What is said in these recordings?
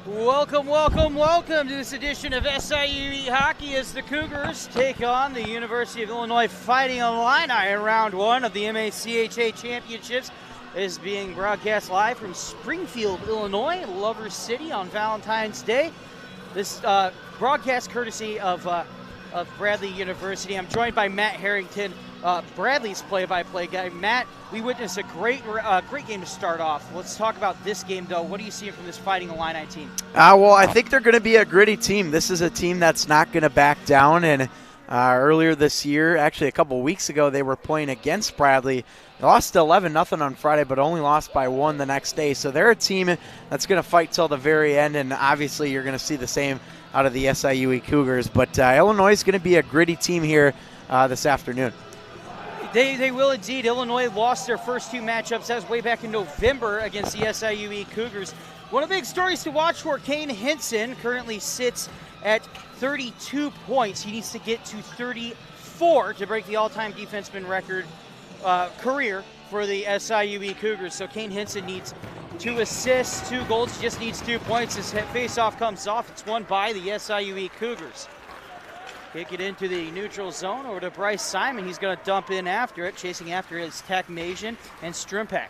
Welcome, welcome, welcome to this edition of SIUE Hockey as the Cougars take on the University of Illinois Fighting Illini in round one of the MACHA Championships. It is being broadcast live from Springfield, Illinois, Lover City on Valentine's Day. This broadcast courtesy of Bradley University. I'm joined by Matt Harrington, Bradley's play-by-play guy. Matt, we witnessed a great game to start off. Let's talk about this game, though. What do you see from this Fighting Illini team? Well, I think they're going to be a gritty team. This is a team that's not going to back down. And earlier this year, actually a couple weeks ago, they were playing against Bradley. They lost 11-0 on Friday, but only lost by 1 the next day. So they're a team that's going to fight till the very end, and obviously you're going to see the same out of the SIUE Cougars. But Illinois is going to be a gritty team here this afternoon. They will indeed. Illinois lost their first two matchups. That was way back in November against the SIUE Cougars. One of the big stories to watch for Kane Hinson currently sits at 32 points. He needs to get to 34 to break the all-time defenseman record career for the SIUE Cougars. So Kane Hinson needs 2 assists, 2 goals. He just needs 2 points. His face-off comes off. It's won by the SIUE Cougars. Kick it into the neutral zone over to Bryce Simon. He's going to dump in after it. Chasing after it is Takmazian and Strimpek.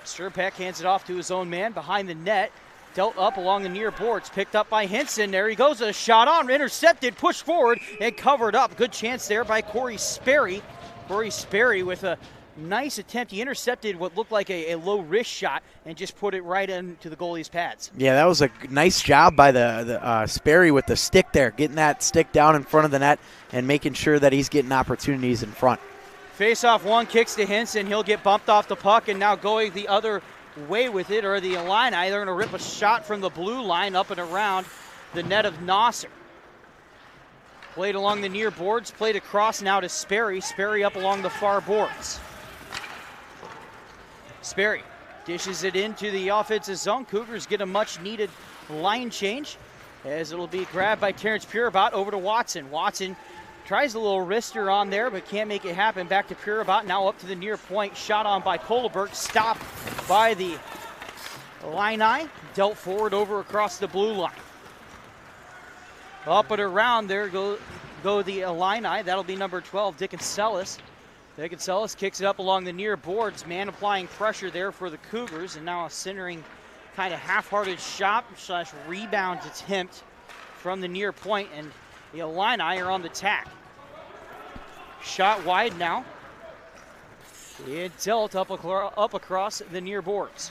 Strimpek hands it off to his own man behind the net. Dealt up along the near boards. Picked up by Hinson. There he goes. A shot on. Intercepted. Pushed forward and covered up. Good chance there by Corey Sperry. Corey Sperry with a nice attempt. He intercepted what looked like a low wrist shot and just put it right into the goalie's pads. Yeah, that was a nice job by the Sperry with the stick there, getting that stick down in front of the net and making sure that he's getting opportunities in front. Face-off one, kicks to Hinson. He'll get bumped off the puck and now going the other way with it, or the Illini. They're going to rip a shot from the blue line up and around the net of Nasser. Played along the near boards, played across now to Sperry. Sperry up along the far boards. Sperry dishes it into the offensive zone. Cougars get a much-needed line change as it'll be grabbed by Terrence Purabot over to Watson. Watson tries a little wrister on there but can't make it happen. Back to Purabot, now up to the near point. Shot on by Kohlberg, stopped by the Illini. Dealt forward over across the blue line. Up and around there go the Illini. That'll be number 12, Dickinsellis. Dickinsellis kicks it up along the near boards. Man applying pressure there for the Cougars, and now a centering kind of half-hearted shot / rebound attempt from the near point, and the Illini are on the tack. Shot wide now. It dealt up across the near boards.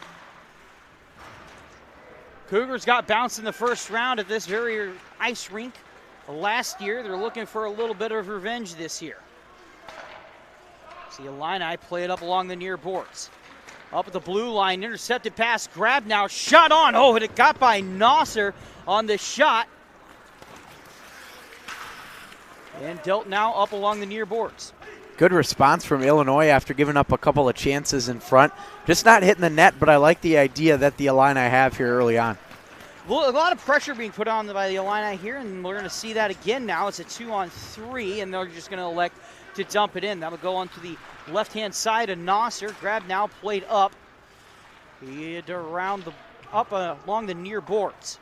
Cougars got bounced in the first round at this very ice rink last year. They're looking for a little bit of revenge this year. The Illini play it up along the near boards. Up at the blue line, intercepted pass, grab now, shot on. Oh, and it got by Nasser on the shot. And dealt now up along the near boards. Good response from Illinois after giving up a couple of chances in front. Just not hitting the net, but I like the idea that the Illini have here early on. A lot of pressure being put on by the Illini here, and we're going to see that again now. It's a 2-on-3, and they're just going to elect to dump it in. That'll go onto the left-hand side of Nasser. Grab now, played up. Hit around up along the near boards.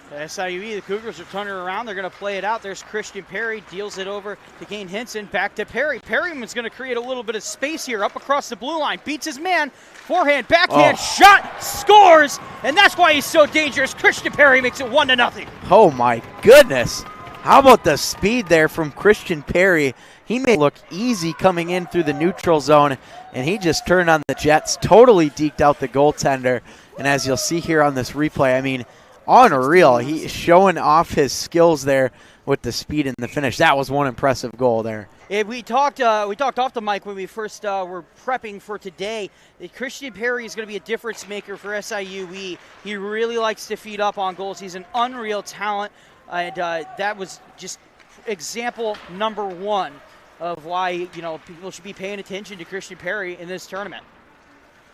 The SIUE, the Cougars are turning around. They're going to play it out. There's Christian Perry, deals it over to Kane Hinson. Back to Perry. Perryman's going to create a little bit of space here up across the blue line. Beats his man. Forehand, backhand, shot, scores, and that's why he's so dangerous. Christian Perry makes it 1-0. Oh my goodness. How about the speed there from Christian Perry? He may look easy coming in through the neutral zone, and he just turned on the jets, totally deked out the goaltender. And as you'll see here on this replay, I mean, unreal. He's showing off his skills there with the speed and the finish. That was one impressive goal there. Yeah, we talked off the mic when we first were prepping for today. Christian Perry is going to be a difference maker for SIUE. He really likes to feed up on goals. He's an unreal talent. And that was just example number 1 of why, people should be paying attention to Christian Perry in this tournament.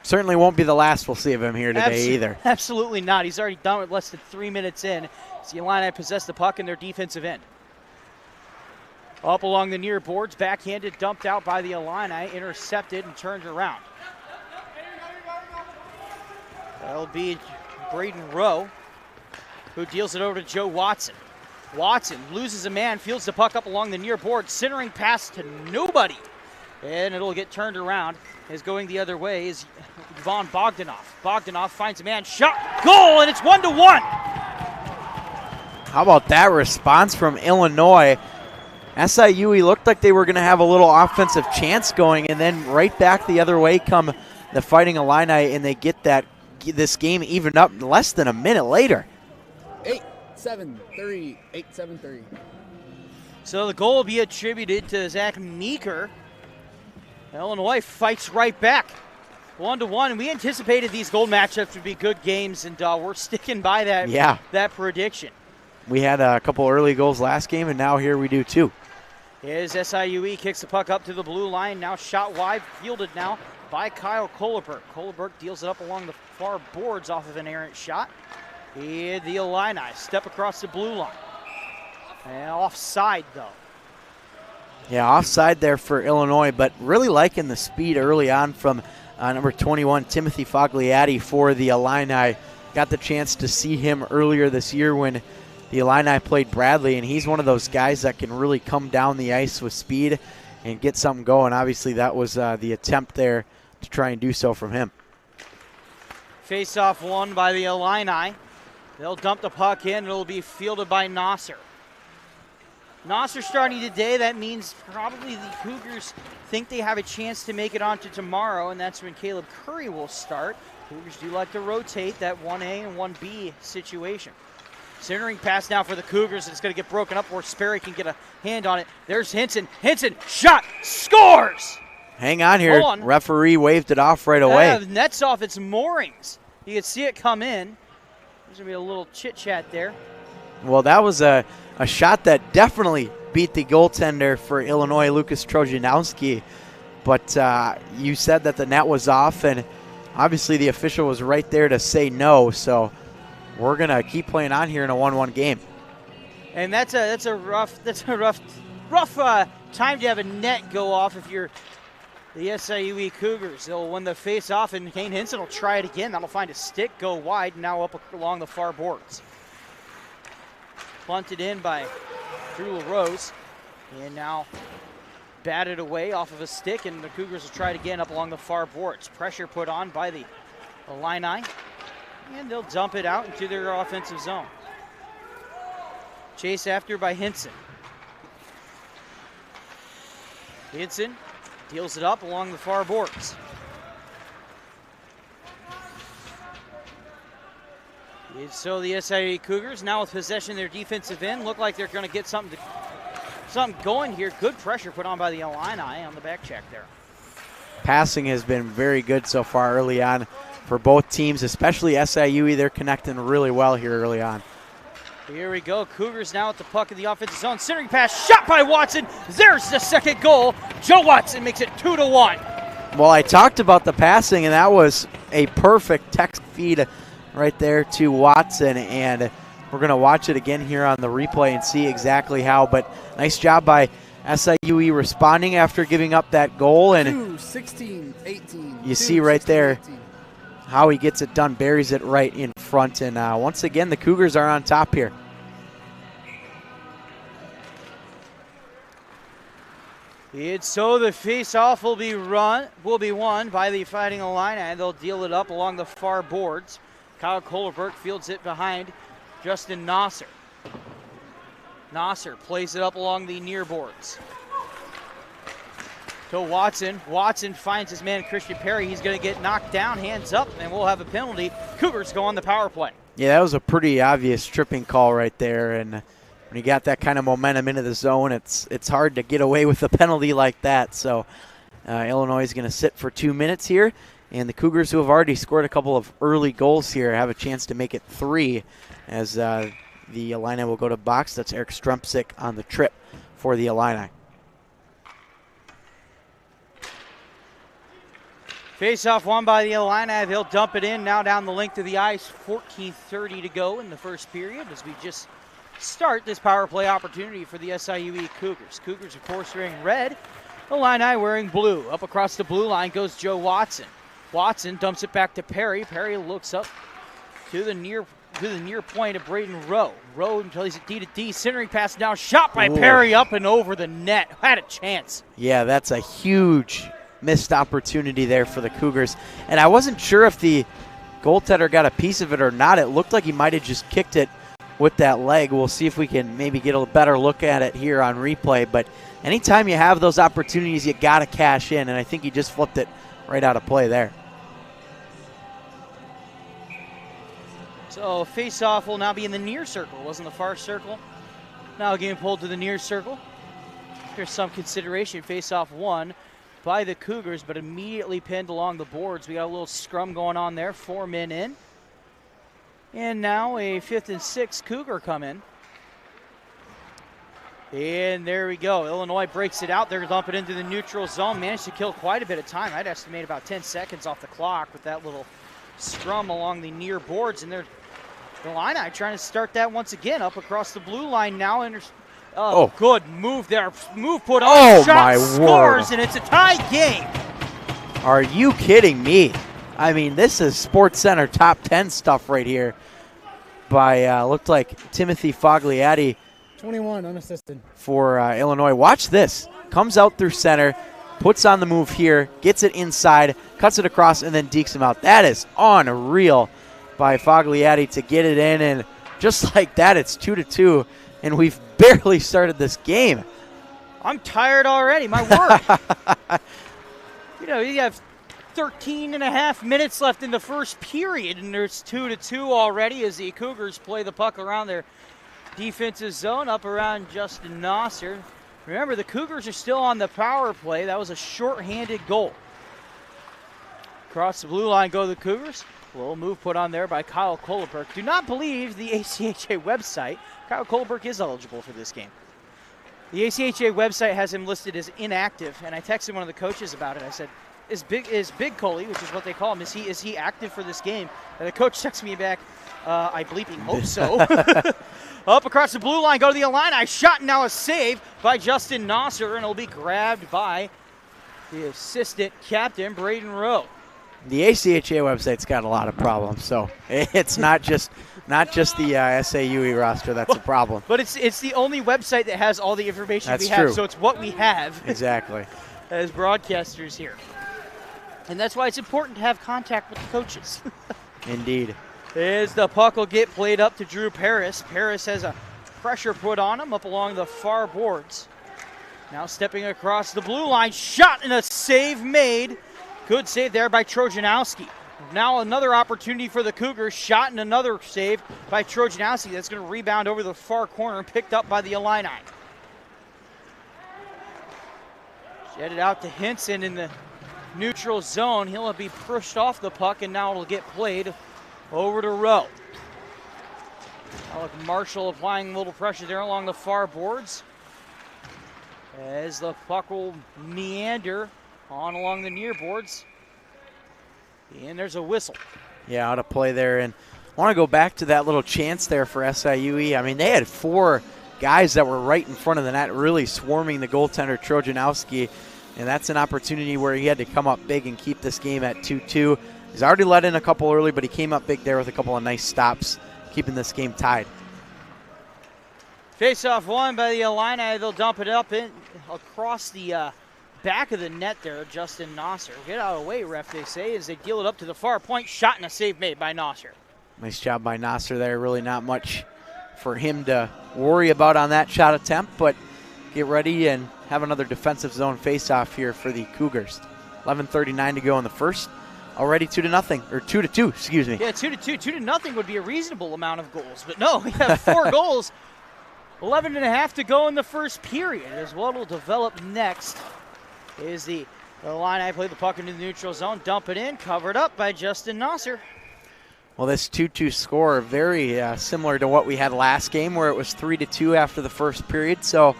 Certainly won't be the last we'll see of him here today either. Absolutely not. He's already done it less than 3 minutes in. As the Illini possess the puck in their defensive end. Up along the near boards, backhanded, dumped out by the Illini, intercepted and turned around. That'll be Braden Rowe, who deals it over to Joe Watson. Watson loses a man, fields the puck up along the near board, centering pass to nobody. And it'll get turned around. Is going the other way is Vaughn Bogdanov. Bogdanov finds a man, shot, goal, and it's 1-1. How about that response from Illinois? SIUE looked like they were going to have a little offensive chance going, and then right back the other way come the Fighting Illini, and they get this game evened up less than a minute later. 8-7-3, 8-7-3. So the goal will be attributed to Zach Meeker. Illinois fights right back, 1-1. We anticipated these gold matchups would be good games, and we're sticking by that prediction. We had a couple early goals last game, and now here we do too. As SIUE kicks the puck up to the blue line, now shot wide, fielded now by Kyle Kohlerberg. Kohlerberg deals it up along the far boards off of an errant shot. And the Illini step across the blue line. And offside though. Yeah, offside there for Illinois, but really liking the speed early on from number 21, Timothy Fogliati for the Illini. Got the chance to see him earlier this year when the Illini played Bradley, and he's one of those guys that can really come down the ice with speed and get something going. Obviously, that was the attempt there to try and do so from him. Face-off won by the Illini. They'll dump the puck in. It'll be fielded by Nasser. Nasser starting today. That means probably the Cougars think they have a chance to make it on to tomorrow, and that's when Caleb Curry will start. Cougars do like to rotate that 1A and 1B situation. Centering pass now for the Cougars, and it's going to get broken up where Sperry can get a hand on it. There's Hinson. Hinson, shot, scores! Hang on here. Referee waved it off right away. Nets off its moorings. You can see it come in. There's going to be a little chit-chat there. Well, that was a shot that definitely beat the goaltender for Illinois, Lucas Trojanowski. But you said that the net was off, and obviously the official was right there to say no. So we're going to keep playing on here in a 1-1 game. And that's a rough time to have a net go off if you're the SIUE Cougars. They'll win the face-off, and Kane Hinson will try it again. That'll find a stick, go wide, now up along the far boards. Punted in by Drew LaRose, and now batted away off of a stick, and the Cougars will try it again up along the far boards. Pressure put on by the Illini, and they'll dump it out into their offensive zone. Chase after by Hinson. Hinson deals it up along the far boards. And so the SIUE Cougars now with possession of their defensive end look like they're going to get something going here. Good pressure put on by the Illini on the back check there. Passing has been very good so far early on for both teams, especially SIUE. They're connecting really well here early on. Here we go. Cougars now at the puck in the offensive zone. Centering pass, shot by Watson. There's the second goal. Joe Watson makes it 2-1. Well, I talked about the passing, and that was a perfect text feed right there to Watson, and we're going to watch it again here on the replay and see exactly how. But nice job by SIUE responding after giving up that goal. And 2-16-18. You see right there how he gets it done, buries it right in front. And once again, the Cougars are on top here. And so the face-off will be won by the Fighting Illini. They'll deal it up along the far boards. Kyle Kohlerberg fields it behind Justin Nasser. Nasser plays it up along the near boards to Watson. Watson finds his man Christian Perry. He's going to get knocked down, hands up, and we'll have a penalty. Cougars go on the power play. Yeah, that was a pretty obvious tripping call right there, and when you got that kind of momentum into the zone, it's hard to get away with a penalty like that. So Illinois is going to sit for 2 minutes here, and the Cougars, who have already scored a couple of early goals here, have a chance to make it 3 as the Illini will go to box. That's Eric Strumpsick on the trip for the Illini. Face-off won by the Illini. They'll dump it in now down the length of the ice. 14:30 to go in the first period as we just start this power play opportunity for the SIUE Cougars. Cougars, of course, wearing red. Illini wearing blue. Up across the blue line goes Joe Watson. Watson dumps it back to Perry. Perry looks up to the near point of Braden Rowe. Rowe plays it D to D. Centering pass now. Shot by Perry up and over the net. Had a chance. Yeah, that's a huge missed opportunity there for the Cougars. And I wasn't sure if the goaltender got a piece of it or not. It looked like he might have just kicked it with that leg. We'll see if we can maybe get a better look at it here on replay. But anytime you have those opportunities, you got to cash in. And I think he just flipped it right out of play there. So face-off will now be in the near circle. It wasn't the far circle. Now getting pulled to the near circle. Here's some consideration. Face-off won by the Cougars, but immediately pinned along the boards. We got a little scrum going on there. 4 men in. And now a 5th and 6 Cougar come in. And there we go. Illinois breaks it out. They're dumping into the neutral zone. Managed to kill quite a bit of time. I'd estimate about 10 seconds off the clock with that little scrum along the near boards. And they're the Illini trying to start that once again up across the blue line now. Good move there. Move put on. Oh, shot my scores, word. and it's a tie game. Are you kidding me? I mean, this is Sports Center top 10 stuff right here by, looked like Timothy Fogliatti. 21 unassisted. For Illinois. Watch this. Comes out through center, puts on the move here, gets it inside, cuts it across, and then dekes him out. That is unreal by Fogliatti to get it in, and just like that, it's 2-2, and we've barely started this game. I'm tired already, my word. You have 13 and a half minutes left in the first period, and there's 2-2 already as the Cougars play the puck around their defensive zone up around Justin Nosser. Remember, the Cougars are still on the power play. That was a shorthanded goal. Across the blue line go the Cougars. A little move put on there by Kyle Kohleberg. Do not believe the ACHA website. Kyle Kohleberg is eligible for this game. The ACHA website has him listed as inactive, and I texted one of the coaches about it. I said, is Big Coley, which is what they call him, is he active for this game? And the coach texted me back, I bleeping hope so. Up across the blue line, go to the Illini. Shot, now a save by Justin Nosser, and it'll be grabbed by the assistant captain, Braden Rowe. The ACHA website's got a lot of problems, so it's not just the SIUE roster that's a problem. But it's the only website that has all the information that's we have, true. so it's what we have. Exactly. As broadcasters here. And that's why it's important to have contact with the coaches. Indeed. As the puck will get played up to Drew Paris. Paris has a pressure put on him up along the far boards. Now stepping across the blue line. Shot and a save made. Good save there by Trojanowski. Now another opportunity for the Cougars. Shot and another save by Trojanowski. That's going to rebound over the far corner and picked up by the Illini. Jetted out to Henson in the neutral zone. He'll be pushed off the puck, and now it'll get played over to Rowe. Alec Marshall applying a little pressure there along the far boards as the puck will meander on along the near boards. And there's a whistle. Yeah, out of play there. And I want to go back to that little chance there for SIUE. I mean, they had 4 guys that were right in front of the net, really swarming the goaltender, Trojanowski. And that's an opportunity where he had to come up big and keep this game at 2-2. He's already let in a couple early, but he came up big there with a couple of nice stops, keeping this game tied. Face-off won by the Illini. They'll dump it up across the back of the net there, Justin Nosser. Get out of the way, ref, they say, as they deal it up to the far point. Shot and a save made by Nosser. Nice job by Nosser there. Really not much for him to worry about on that shot attempt, but get ready and have another defensive zone face-off here for the Cougars. 11:39 to go in the first. Already 2-0, or 2-2, excuse me. Yeah, 2-2. 2-0 would be a reasonable amount of goals, but no, we have 4 goals. 11 and a half to go in the first period. As what will develop next is the Illini play the puck into the neutral zone, dump it in, covered up by Justin Nosser. Well, this 2-2 score very similar to what we had last game, where it was 3-2 after the first period. So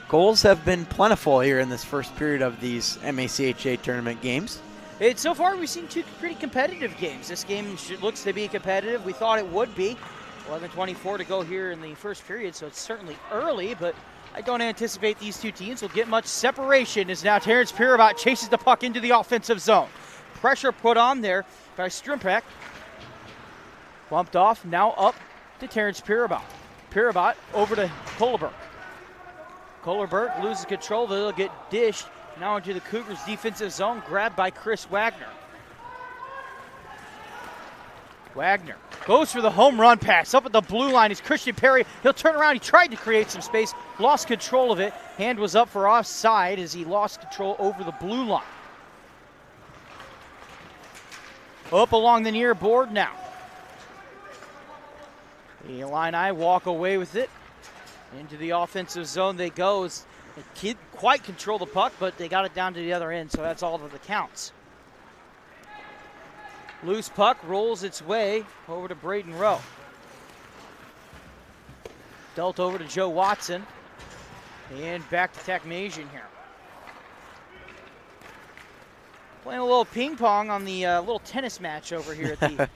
goals have been plentiful here in this first period of these MACHA tournament games. So far, we've seen 2 pretty competitive games. This game looks to be competitive. We thought it would be. 11:24 to go here in the first period, so it's certainly early, but I don't anticipate these 2 teams will get much separation as now Terrence Pirabot chases the puck into the offensive zone. Pressure put on there by Strimpek. Bumped off, now up to Terrence Pirabot. Pirabot over to Kohlerberg. Kohlerberg loses control, but it'll get dished. Now into the Cougars' defensive zone, grabbed by Chris Wagner. Wagner goes for the home run pass. Up at the blue line is Christian Perry. He'll turn around. He tried to create some space, lost control of it. Hand was up for offside as he lost control over the blue line. Up along the near board now. The Illini walk away with it. Into the offensive zone they go. They can't quite control the puck, but they got it down to the other end, so that's all that counts. Loose puck rolls its way over to Braden Rowe. Dealt over to Joe Watson. And back to Takmazian here. Playing a little ping pong on the little tennis match over here at the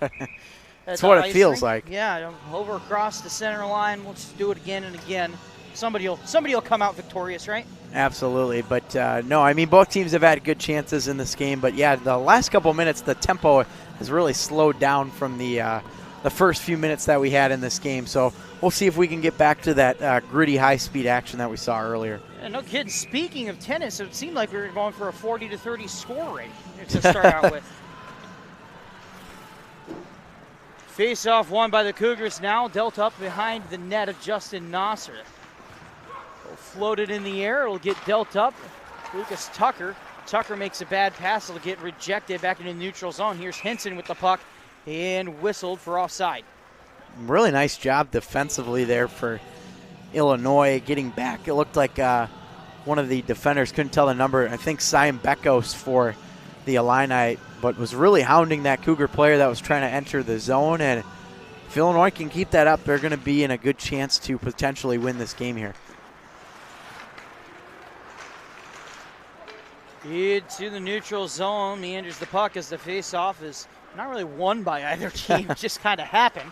That's what it feels like. Yeah, over across the center line. We'll just do it again and again. Somebody will come out victorious, right? Absolutely, but no, I mean, both teams have had good chances in this game, but yeah, the last couple minutes, the tempo has really slowed down from the first few minutes that we had in this game, so we'll see if we can get back to that gritty, high-speed action that we saw earlier. Yeah, no kidding. Speaking of tennis, it seemed like we were going for a 40-30 score rate to start out with. Face-off won by the Cougars now, dealt up behind the net of Justin Nasser. Floated in the air, it'll get dealt up. Lucas Tucker. Tucker makes a bad pass, it'll get rejected back into the neutral zone. Here's Henson with the puck and whistled for offside. Really nice job defensively there for Illinois getting back. It looked like one of the defenders couldn't tell the number. I think Simon Beckos for the Illini, but was really hounding that Cougar player that was trying to enter the zone. And if Illinois can keep that up, they're going to be in a good chance to potentially win this game here. Into the neutral zone, meanders the puck as the face-off is not really won by either team, it just kind of happened.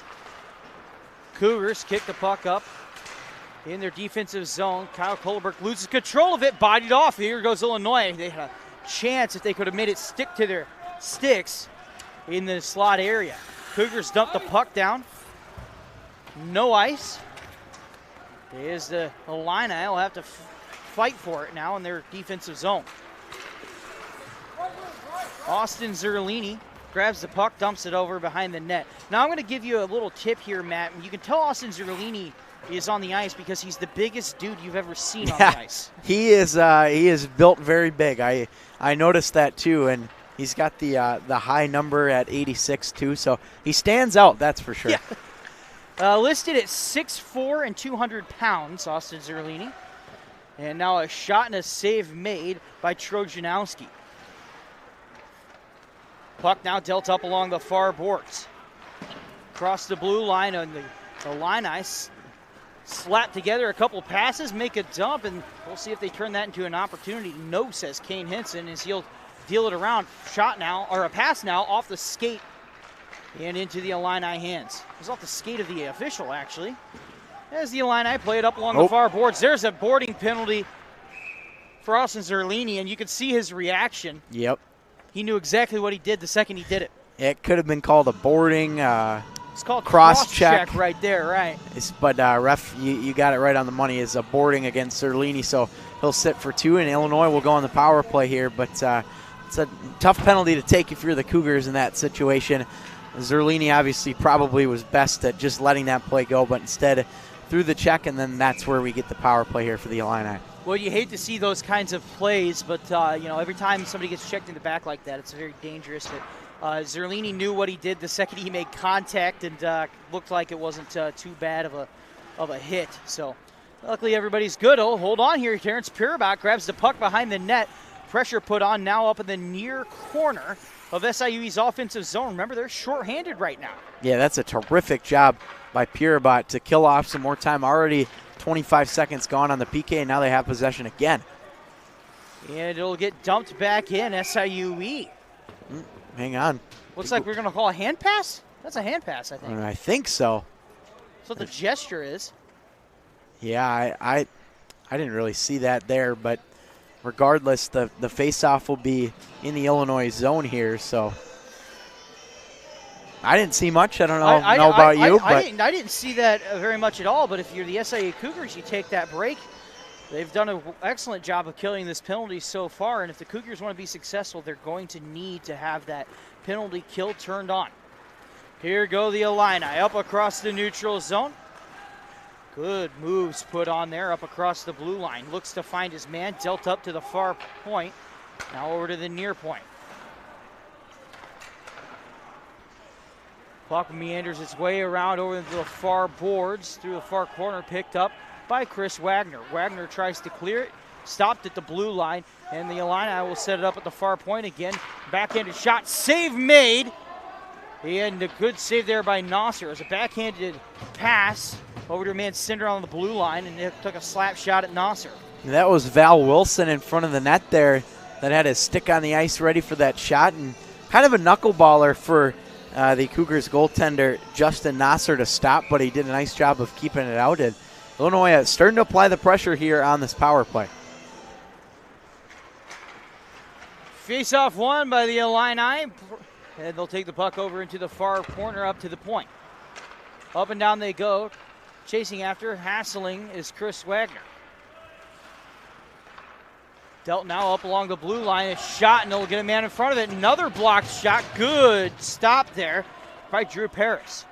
Cougars kick the puck up in their defensive zone. Kyle Kohlerberg loses control of it, bodied off. Here goes Illinois. They had a chance if they could have made it stick to their sticks in the slot area. Cougars dump the puck down. No ice. There's the Illini. Will have to fight for it now in their defensive zone. Austin Zerlini grabs the puck, dumps it over behind the net. Now I'm going to give you a little tip here, Matt. You can tell Austin Zerlini is on the ice because he's the biggest dude you've ever seen on the ice. He is built very big. I noticed that too, and he's got the high number at 86 too, so he stands out, that's for sure. Yeah. Listed at 6'4" and 200 pounds, Austin Zerlini. And now a shot and a save made by Trojanowski. Puck now dealt up along the far boards. Across the blue line, and the Illini slap together a couple passes, make a dump, and we'll see if they turn that into an opportunity. No, says Kane Henson, as he'll deal it around. Shot now, or a pass now, off the skate and into the Illini hands. It was off the skate of the official, actually. As the Illini play it up along the far boards, there's a boarding penalty for Austin Zerlini, and you can see his reaction. Yep. He knew exactly what he did the second he did it. It could have been called a boarding it's called cross-check right there, right. But ref, you got it right on the money. It's a boarding against Zerlini, so he'll sit for two, and Illinois will go on the power play here. But it's a tough penalty to take if you're the Cougars in that situation. Zerlini obviously probably was best at just letting that play go, but instead threw the check, and then that's where we get the power play here for the Illini. Well, you hate to see those kinds of plays, but every time somebody gets checked in the back like that, it's very dangerous. But Zerlini knew what he did the second he made contact, and looked like it wasn't too bad of a hit. So luckily everybody's good. Oh, hold on here. Terrence Pirabot grabs the puck behind the net. Pressure put on now up in the near corner of SIUE's offensive zone. Remember, they're shorthanded right now. Yeah, that's a terrific job by Pirabot to kill off some more time. Already 25 seconds gone on the PK, and now they have possession again. And it'll get dumped back in, SIUE. Hang on. Looks like we're going to call a hand pass? That's a hand pass, I think. I think so. That's what the gesture is. Yeah, I didn't really see that there, but regardless, the face-off will be in the Illinois zone here. So I didn't see much. I don't know about you, but I didn't see that very much at all. But if you're the SIUE Cougars, you take that break. They've done an excellent job of killing this penalty so far, and if the Cougars want to be successful, they're going to need to have that penalty kill turned on. Here go the Illini up across the neutral zone. Good moves put on there up across the blue line. Looks to find his man, dealt up to the far point. Now over to the near point. Puck meanders its way around over into the far boards, through the far corner, picked up by Chris Wagner. Wagner tries to clear it, stopped at the blue line, and the Illini will set it up at the far point again. Backhanded shot, save made. And a good save there by Nasser. It was a backhanded pass over to a man Cinder on the blue line, and it took a slap shot at Nasser. That was Val Wilson in front of the net there that had his stick on the ice ready for that shot, and kind of a knuckleballer for the Cougars goaltender Justin Nasser to stop, but he did a nice job of keeping it out. And Illinois is starting to apply the pressure here on this power play. Face-off won by the Illini, and they'll take the puck over into the far corner up to the point. Up and down they go, chasing after, hassling is Chris Wagner. Dealt now up along the blue line, a shot, and they'll get a man in front of it. Another blocked shot, good stop there by Drew Paris.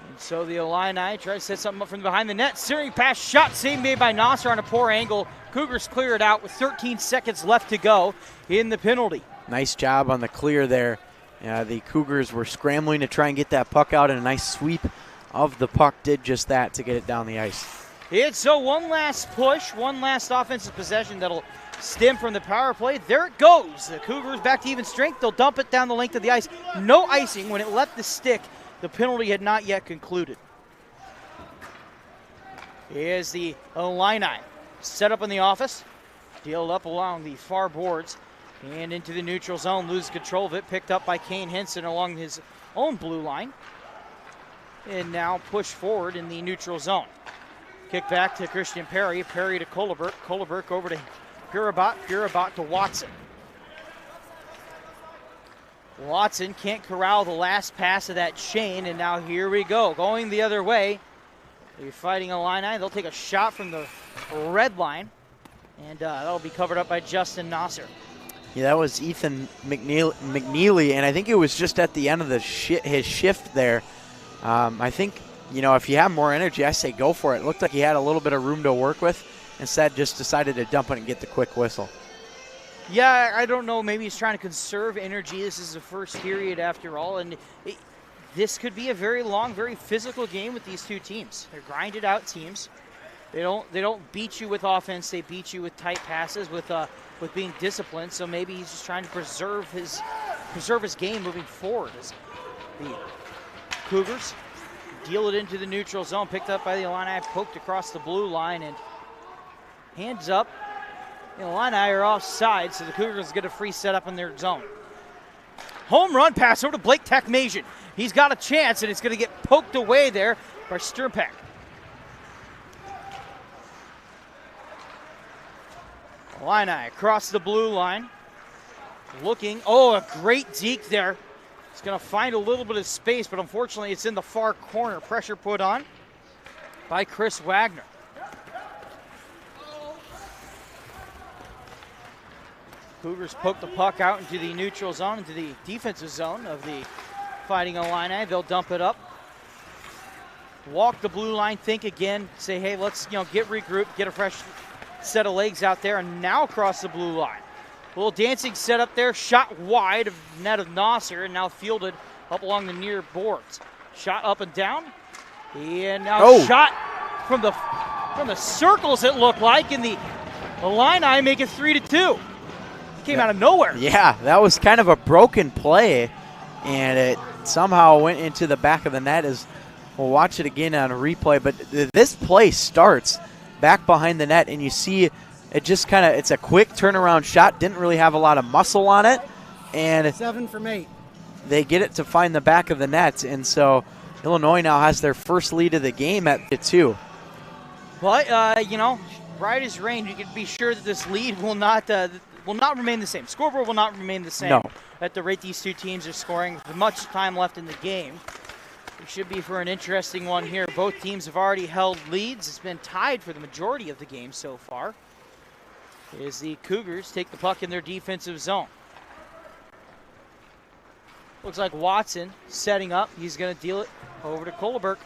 And so the Illini try to set something up from behind the net. Searing pass, shot, save made by Nasser on a poor angle. Cougars clear it out with 13 seconds left to go in the penalty. Nice job on the clear there. The Cougars were scrambling to try and get that puck out, and a nice sweep of the puck did just that to get it down the ice. It's so one last push, one last offensive possession that'll stem from the power play. There it goes. The Cougars back to even strength. They'll dump it down the length of the ice. No icing. When it left the stick, the penalty had not yet concluded. Here's the Illini set up in the office. Dealed up along the far boards and into the neutral zone. Loses control of it. Picked up by Kane Henson along his own blue line. And now push forward in the neutral zone. Kick back to Christian Perry. Perry to Kohlberg. Kohlberg over to Purabot. Purabot to Watson. Watson can't corral the last pass of that chain, and now here we go. Going the other way. They're fighting Illini. They'll take a shot from the red line, and that'll be covered up by Justin Nasser. Yeah, that was Ethan McNeely, and I think it was just at the end of his shift there. I think, if you have more energy, I say go for it. It looked like he had a little bit of room to work with. Instead, just decided to dump it and get the quick whistle. Yeah, I don't know. Maybe he's trying to conserve energy. This is the first period after all, and this could be a very long, very physical game with these two teams. They're grinded out teams. They don't beat you with offense. They beat you with tight passes, with being disciplined. So maybe he's just trying to preserve his game moving forward. As the Cougars deal it into the neutral zone, picked up by the Illini, poked across the blue line, and hands up. The Illini are offside, so the Cougars get a free setup in their zone. Home run pass over to Blake Tekmasian. He's got a chance, and it's going to get poked away there by Sturpak. Illini across the blue line. Looking, a great deke there. He's going to find a little bit of space, but unfortunately it's in the far corner. Pressure put on by Chris Wagner. Cougars poke the puck out into the neutral zone, into the defensive zone of the Fighting Illini. They'll dump it up. Walk the blue line, think again, say, hey, let's get regrouped, get a fresh set of legs out there, and now cross the blue line. A little dancing set up there, shot wide of net of Nasser, and now fielded up along the near boards. Shot up and down, and now shot from the circles, it looked like, and the Illini make it 3-2. Came out of nowhere. Yeah, that was kind of a broken play, and it somehow went into the back of the net. As we'll watch it again on a replay, but this play starts back behind the net, and you see it just it's a quick turnaround shot, didn't really have a lot of muscle on it, and 7 from 8. They get it to find the back of the net, and so Illinois now has their first lead of the game at 2. But, you know, right as rain, you can be sure that this lead will not remain the same. Scoreboard will not remain the same at the rate these two teams are scoring with much time left in the game. It should be for an interesting one here. Both teams have already held leads. It's been tied for the majority of the game so far. As the Cougars take the puck in their defensive zone. Looks like Watson setting up. He's going to deal it over to Kohlberg.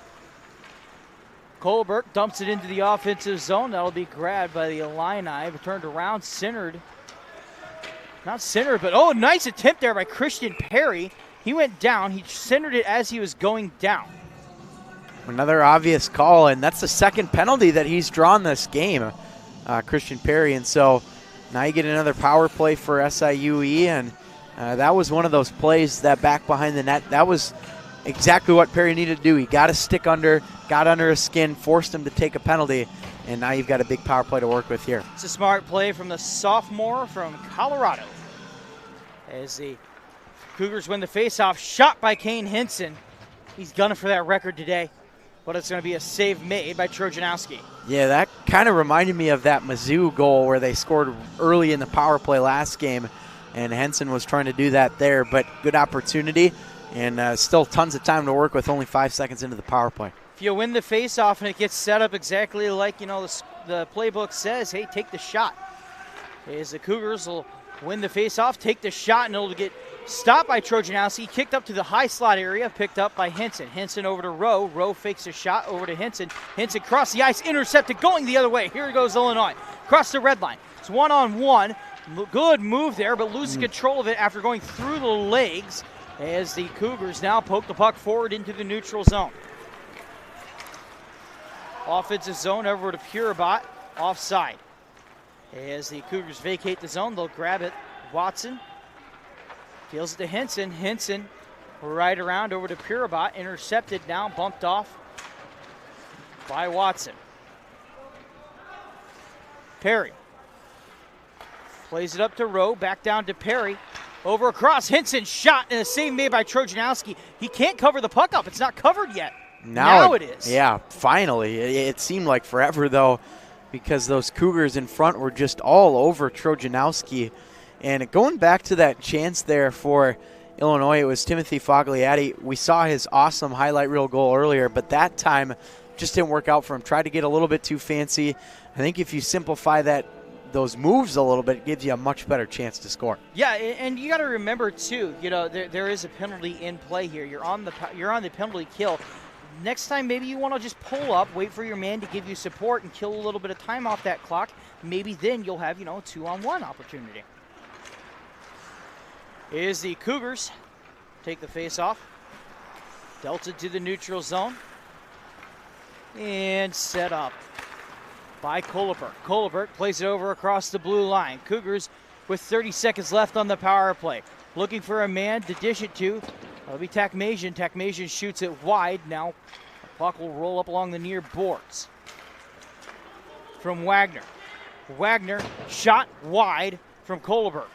Kohlberg dumps it into the offensive zone. That'll be grabbed by the Illini, but turned around, centered. Not centered, but oh, nice attempt there by Christian Perry. He went down. He centered it as he was going down. Another obvious call, and that's the second penalty that he's drawn this game, Christian Perry. And so now you get another power play for SIUE, and that was one of those plays that back behind the net. That was exactly what Perry needed to do. He got a stick under, got under his skin, forced him to take a penalty, and now you've got a big power play to work with here. It's a smart play from the sophomore from Colorado. As the Cougars win the faceoff, shot by Kane Hinson. He's gunning for that record today, but it's going to be a save made by Trojanowski. Yeah, that kind of reminded me of that Mizzou goal where they scored early in the power play last game, and Henson was trying to do that there, but good opportunity, and still tons of time to work with, only 5 seconds into the power play. If you win the faceoff and it gets set up exactly like, you know, the playbook says, hey, take the shot. As the Cougars will win the faceoff, take the shot, and it'll get stopped by Trojanowski, kicked up to the high slot area, picked up by Henson. Henson over to Rowe. Rowe fakes a shot over to Henson. Henson crossed the ice, intercepted, going the other way. Here goes Illinois. Across the red line. It's one-on-one. Good move there, but loses control of it after going through the legs as the Cougars now poke the puck forward into the neutral zone. Offensive zone over to Puribot, offside. As the Cougars vacate the zone, they'll grab it. Watson deals it to Henson. Henson right around over to Puribot, intercepted now, bumped off by Watson. Perry plays it up to Rowe, back down to Perry. Over across, Henson shot, and a save made by Trojanowski. He can't cover the puck up. It's not covered yet. Now it is. Yeah, finally. It seemed like forever, though, because those Cougars in front were just all over Trojanowski. And going back to that chance there for Illinois, it was Timothy Fogliatti. We saw his awesome highlight reel goal earlier, but that time just didn't work out for him. Tried to get a little bit too fancy. I think if you simplify those moves a little bit, it gives you a much better chance to score. Yeah, and you got to remember too, you know, there is a penalty in play here. You're on the penalty kill. Next time, maybe you want to just pull up, wait for your man to give you support, and kill a little bit of time off that clock. Maybe then you'll have, you know, a 2-on-1 opportunity. Is the Cougars take the face off. Delta to the neutral zone. And set up by Kohlberg. Kohlberg plays it over across the blue line. Cougars with 30 seconds left on the power play. Looking for a man to dish it to. That'll be Takmazian. Takmazian shoots it wide. Now the puck will roll up along the near boards. From Wagner. Wagner shot wide from Kohlberg.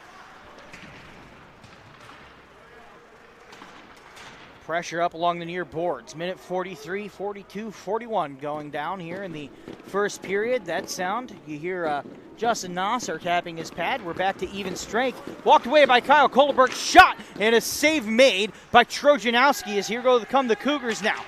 Pressure up along the near boards. Minute 43, 42, 41 going down here in the first period. That sound, you hear Justin Nasser tapping his pad. We're back to even strength. Walked away by Kyle Kohlberg. Shot and a save made by Trojanowski as here come the Cougars now.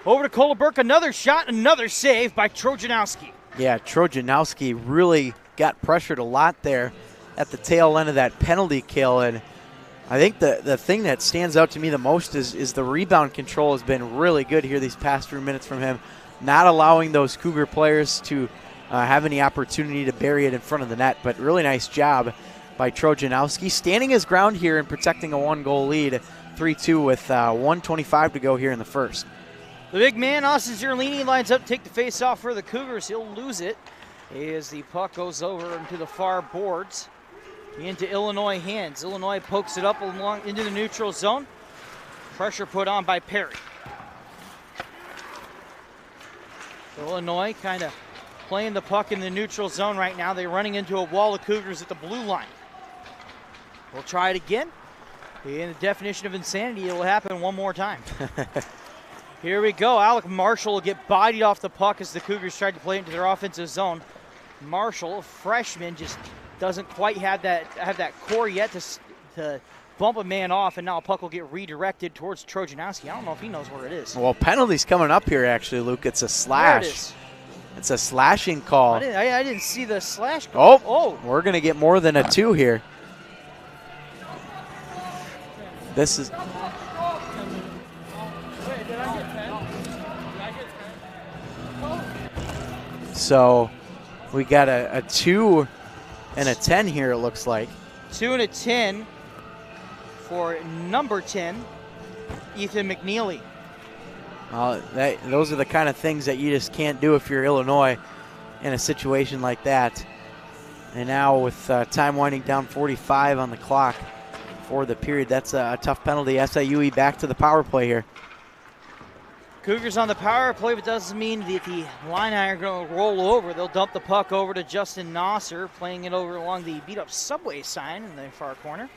Over to Kohlberg, another shot, another save by Trojanowski. Yeah, Trojanowski really got pressured a lot there at the tail end of that penalty kill, and I think the thing that stands out to me the most is the rebound control has been really good here these past 3 minutes from him, not allowing those Cougar players to have any opportunity to bury it in front of the net, but really nice job by Trojanowski, standing his ground here and protecting a 1-goal lead, 3-2 with 1:25 to go here in the first. The big man, Austin Zerlini, lines up to take the face off for the Cougars. He'll lose it as the puck goes over into the far boards. Into Illinois hands. Illinois pokes it up along into the neutral zone. Pressure put on by Perry. Illinois kind of playing the puck in the neutral zone right now. They're running into a wall of Cougars at the blue line. We'll try it again. In the definition of insanity, it will happen one more time. Here we go. Alec Marshall will get bodied off the puck as the Cougars tried to play into their offensive zone. Marshall, a freshman, just doesn't quite have that core yet to bump a man off, and now a puck will get redirected towards Trojanowski. I don't know if he knows where it is. Well, penalty's coming up here, actually, Luke. It's a slash. There it is. It's a slashing call. I didn't see the slash call. Oh, we're going to get more than a 2 here. This is... So we got a 2 and a 10 here, it looks like. 2 and a 10 for number 10, Ethan McNeely. Those are the kind of things that you just can't do if you're Illinois in a situation like that. And now with time winding down, 45 on the clock for the period, that's a tough penalty. SIUE back to the power play here. Cougars on the power play, but doesn't mean that the Illini are going to roll over. They'll dump the puck over to Justin Nosser, playing it over along the beat-up Subway sign in the far corner.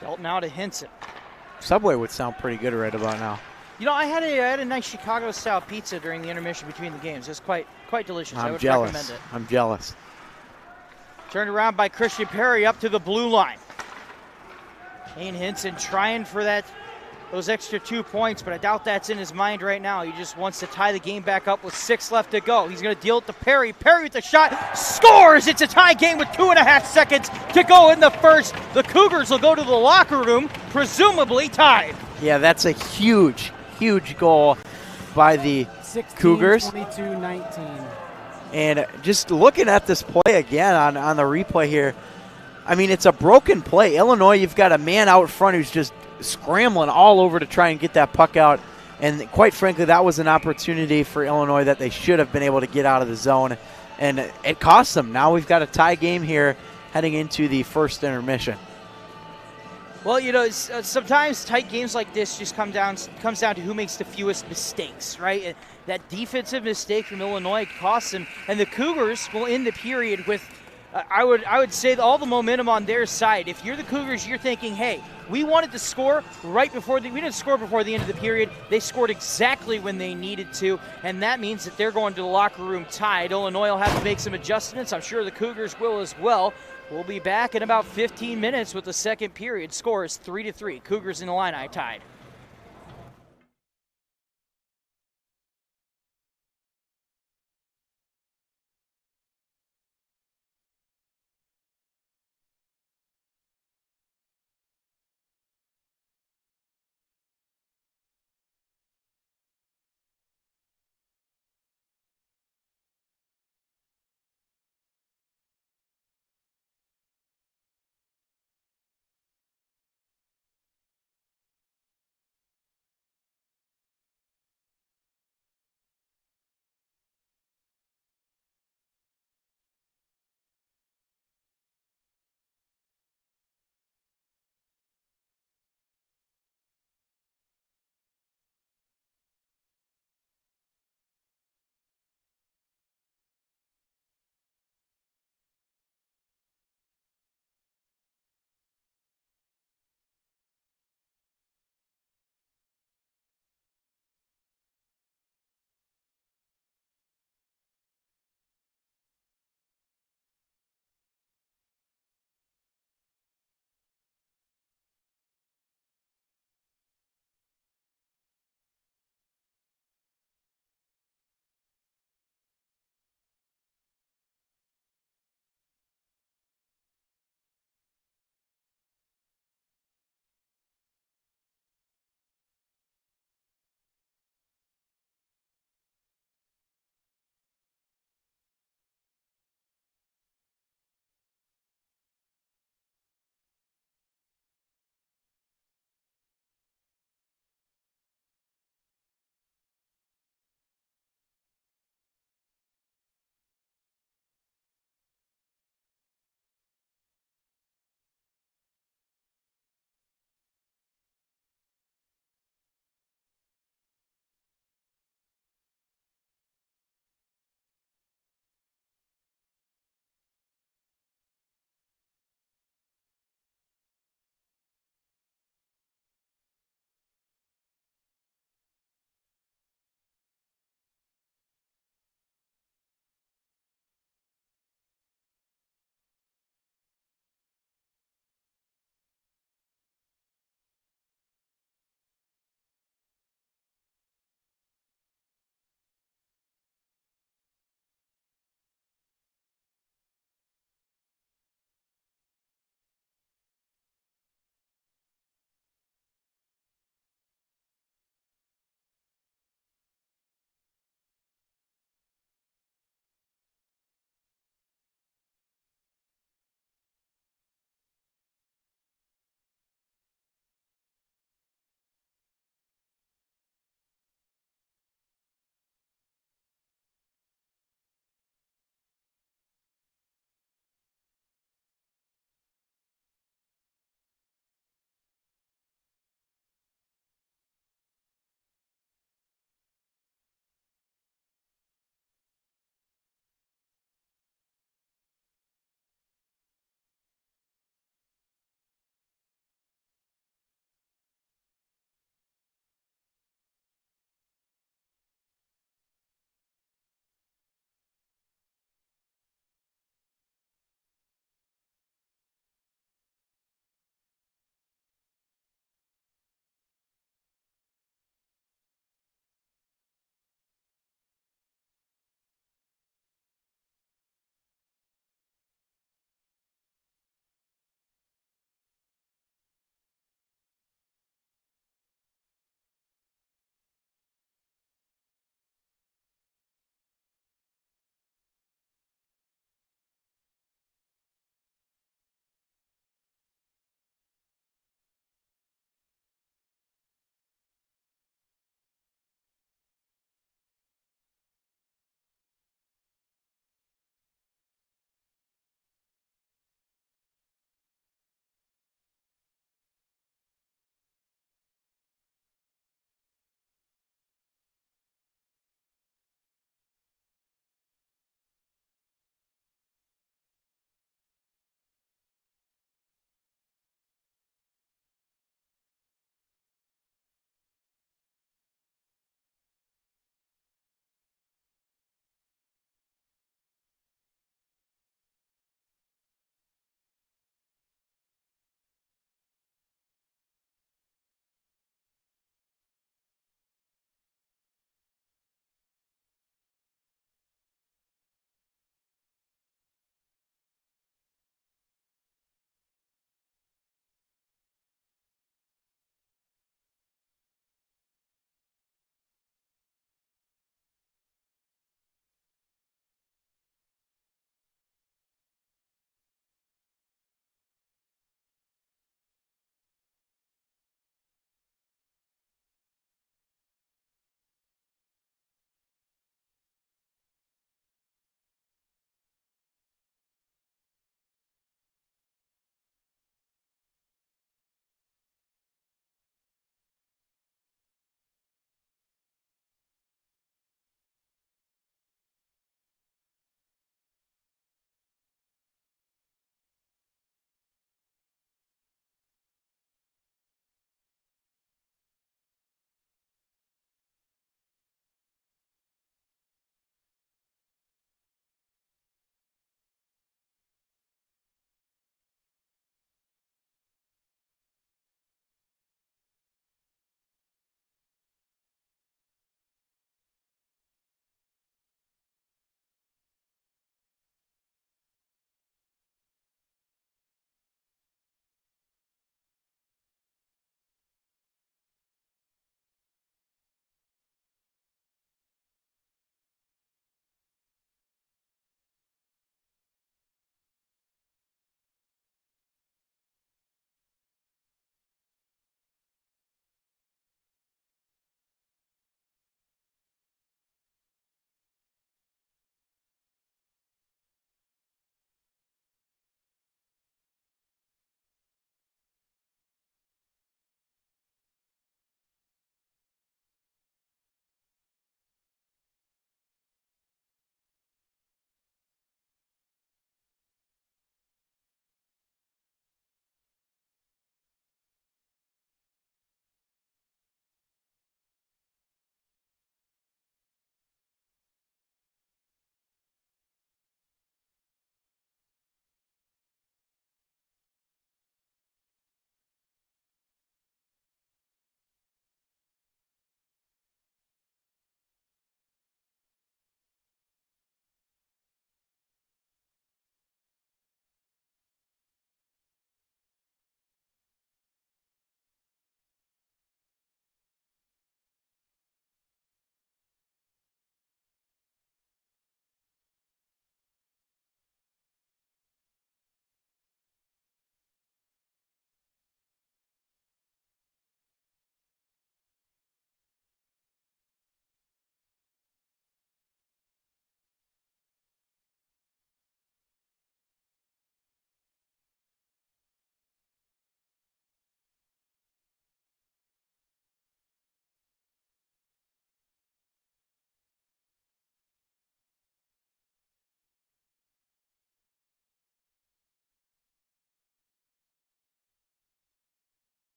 Dealt now to Henson. Subway would sound pretty good right about now. You know, I had a nice Chicago-style pizza during the intermission between the games. It's quite delicious. I would recommend it. I'm jealous. Turned around by Christian Perry up to the blue line. Kane Henson trying for those extra 2 points, but I doubt that's in his mind right now. He just wants to tie the game back up with 6 left to go. He's going to deal it to Perry. Perry with the shot, scores! It's a tie game with 2.5 seconds to go in the first. The Cougars will go to the locker room, presumably tied. Yeah, that's a huge, huge goal by the 16, Cougars. 22-19. And just looking at this play again on the replay here, I mean, it's a broken play. Illinois, you've got a man out front who's just scrambling all over to try and get that puck out. And quite frankly, that was an opportunity for Illinois that they should have been able to get out of the zone. And it cost them. Now we've got a tie game here heading into the first intermission. Well, you know, sometimes tight games like this just comes down to who makes the fewest mistakes, right? And that defensive mistake from Illinois costs them. And the Cougars will end the period with, I would say, all the momentum on their side. If you're the Cougars, you're thinking, hey, we wanted to score we didn't score before the end of the period. They scored exactly when they needed to, and that means that they're going to the locker room tied. Illinois will have to make some adjustments. I'm sure the Cougars will as well. We'll be back in about 15 minutes with the second period. Score is 3-3. Cougars and Illini tied.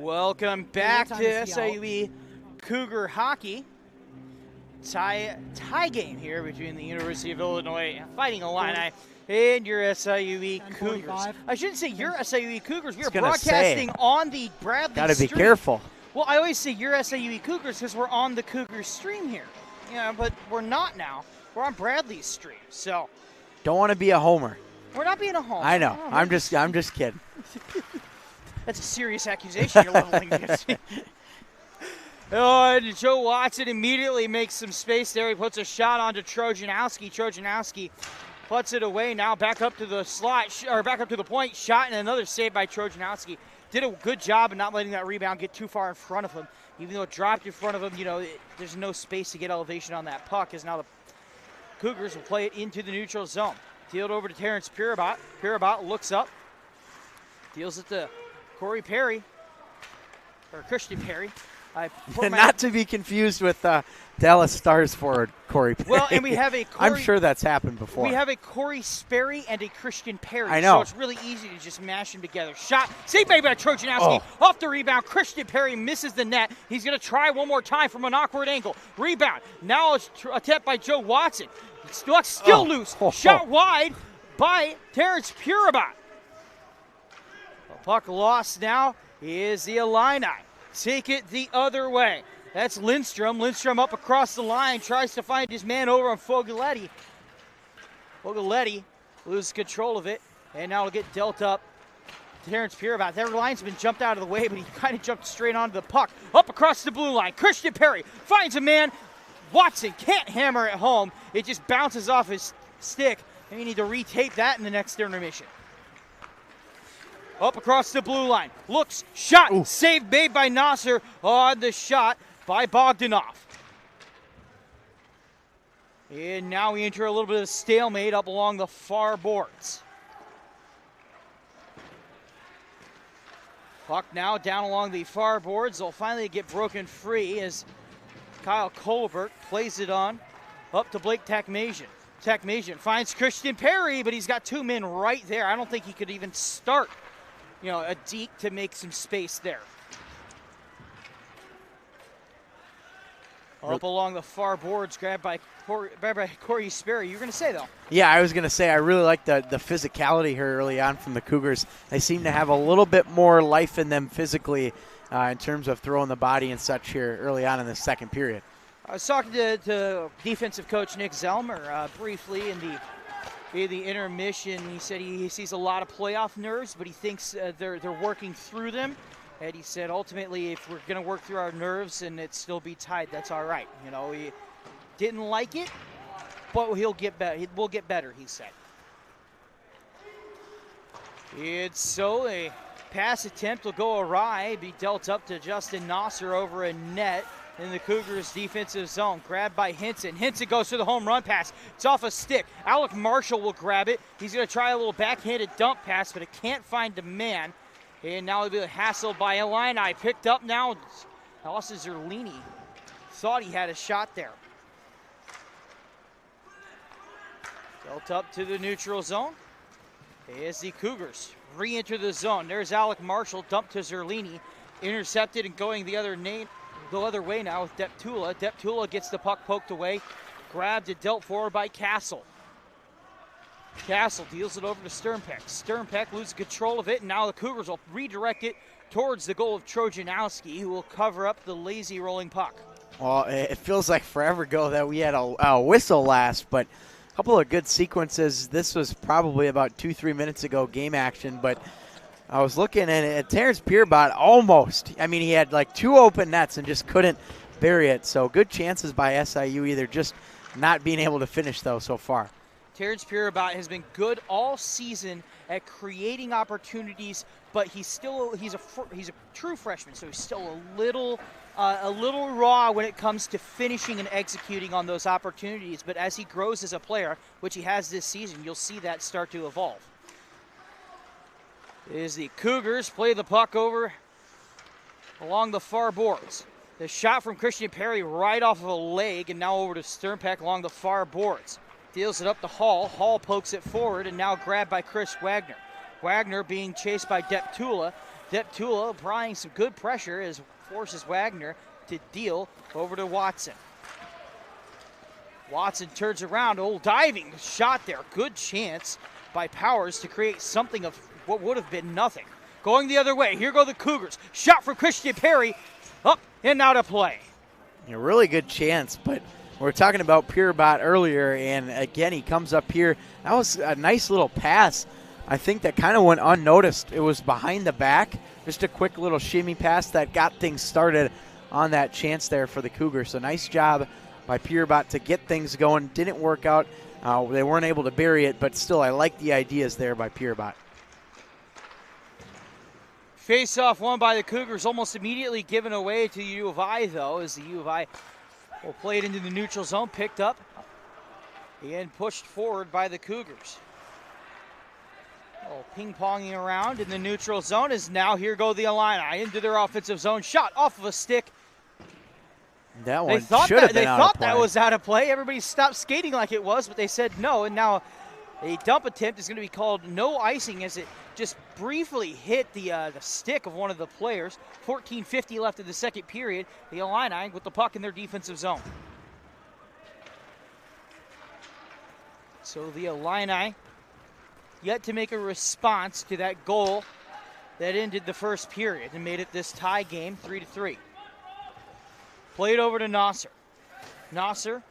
Welcome back to SIUE Cougar hockey. Tie game here between the University of Illinois Fighting Illini and your SIUE Cougars. I shouldn't say your SIUE Cougars. We are broadcasting on the Bradley Gotta be stream. careful. Well, I always say your SIUE Cougars because we're on the Cougars stream here. Yeah, but we're not now. We're on Bradley's stream, so. Don't want to be a homer. We're not being a homer. I know. I'm just kidding. That's a serious accusation you're leveling against me. Oh, and Joe Watson immediately makes some space there. He puts a shot onto Trojanowski. Trojanowski puts it away. Now back up to the slot, or back up to the point. Shot and another save by Trojanowski. Did a good job of not letting that rebound get too far in front of him. Even though it dropped in front of him, there's no space to get elevation on that puck, as now the Cougars will play it into the neutral zone. Dealed over to Terrence Pirabot. Pirabot looks up. Deals it to Corey Perry, or Christian Perry. Not to be confused with Dallas Stars forward Corey Perry. Well, and we have a Corey, I'm sure that's happened before. We have a Corey Sperry and a Christian Perry. I know. So it's really easy to just mash them together. Shot, saved by Trojanowski. Off the rebound, Christian Perry misses the net. He's going to try one more time from an awkward angle. Rebound. Now it's attempt by Joe Watson. Still loose. Shot wide by Terrence Pirabot. The puck lost now is the Illini. Take it the other way. That's Lindstrom. Lindstrom up across the line, tries to find his man over on Fogoletti. Fogoletti loses control of it, and now it'll get dealt up to Terrence Pirabot. Their linesman jumped out of the way, but he kind of jumped straight onto the puck. Up across the blue line, Christian Perry finds a man. Watson can't hammer it home. It just bounces off his stick, and you need to retape that in the next intermission. Up across the blue line. Looks, shot, save made by Nasser on the shot by Bogdanov. And now we enter a little bit of stalemate up along the far boards. Puck now down along the far boards. They'll finally get broken free as Kyle Colbert plays it on up to Blake Takmazian. Takmazian finds Christian Perry, but he's got two men right there. I don't think he could even start a deke to make some space there. Up along the far boards, grabbed by Corey Sperry. You're going to say, though? Yeah, I was going to say I really like the physicality here early on from the Cougars. They seem to have a little bit more life in them physically in terms of throwing the body and such here early on in the second period. I was talking to defensive coach Nick Zellmer briefly in the intermission. He said he sees a lot of playoff nerves, but he thinks they're working through them. And he said ultimately, if we're going to work through our nerves and it still be tied, that's all right. He didn't like it, but he'll get better. We'll get better, he said. It's so a pass attempt will go awry, be dealt up to Justin Nasser over a net in the Cougars' defensive zone. Grabbed by Hinson. Hinson goes for the home run pass. It's off a stick. Alec Marshall will grab it. He's going to try a little backhanded dump pass, but it can't find a man. And now he'll be hassled by Illini. Picked up now. Austin Zerlini thought he had a shot there. Dealt up to the neutral zone. As the Cougars re-enter the zone. There's Alec Marshall, dumped to Zerlini. Intercepted and going the other way now with Deptula. Deptula gets the puck poked away. Grabbed and dealt forward by Castle. Castle deals it over to Sternpeck. Sternpeck loses control of it, and now the Cougars will redirect it towards the goal of Trojanowski, who will cover up the lazy rolling puck. Well, it feels like forever ago that we had a whistle last, but a couple of good sequences. This was probably about 2-3 minutes ago, game action, but I was looking at Terrence Pirabot almost. I mean, he had like two open nets and just couldn't bury it. So good chances by SIUE. They're just not being able to finish, though, so far. Terrence Pirabot has been good all season at creating opportunities, but he's a true freshman, so he's still a little raw when it comes to finishing and executing on those opportunities. But as he grows as a player, which he has this season, you'll see that start to evolve. As the Cougars play the puck over along the far boards. The shot from Christian Perry right off of a leg, and now over to Sternpeck along the far boards. Deals it up to Hall. Hall pokes it forward, and now grabbed by Chris Wagner. Wagner being chased by Deptula. Deptula applying some good pressure as forces Wagner to deal over to Watson. Watson turns around, diving shot there. Good chance by Powers to create something of what would have been nothing. Going the other way, here go the Cougars. Shot from Christian Perry, up and out of play. A really good chance, but we were talking about Pierbot earlier, and again, he comes up here. That was a nice little pass. I think that kind of went unnoticed. It was behind the back, just a quick little shimmy pass that got things started on that chance there for the Cougars. So nice job by Pierbot to get things going. Didn't work out. They weren't able to bury it, but still, I like the ideas there by Pierbot. Face-off won by the Cougars, almost immediately given away to U of I, though, as the U of I will play it into the neutral zone, picked up and pushed forward by the Cougars. Ping-ponging around in the neutral zone is now here go the Illini into their offensive zone. Shot off of a stick. That one should have been out of play. They thought that was out of play. Everybody stopped skating like it was, but they said no, and now a dump attempt is going to be called no icing as it just briefly hit the stick of one of the players. 14:50 left in the second period. The Illini with the puck in their defensive zone. So the Illini yet to make a response to that goal that ended the first period and made it this tie game 3-3. Played over to Nasser. Nasser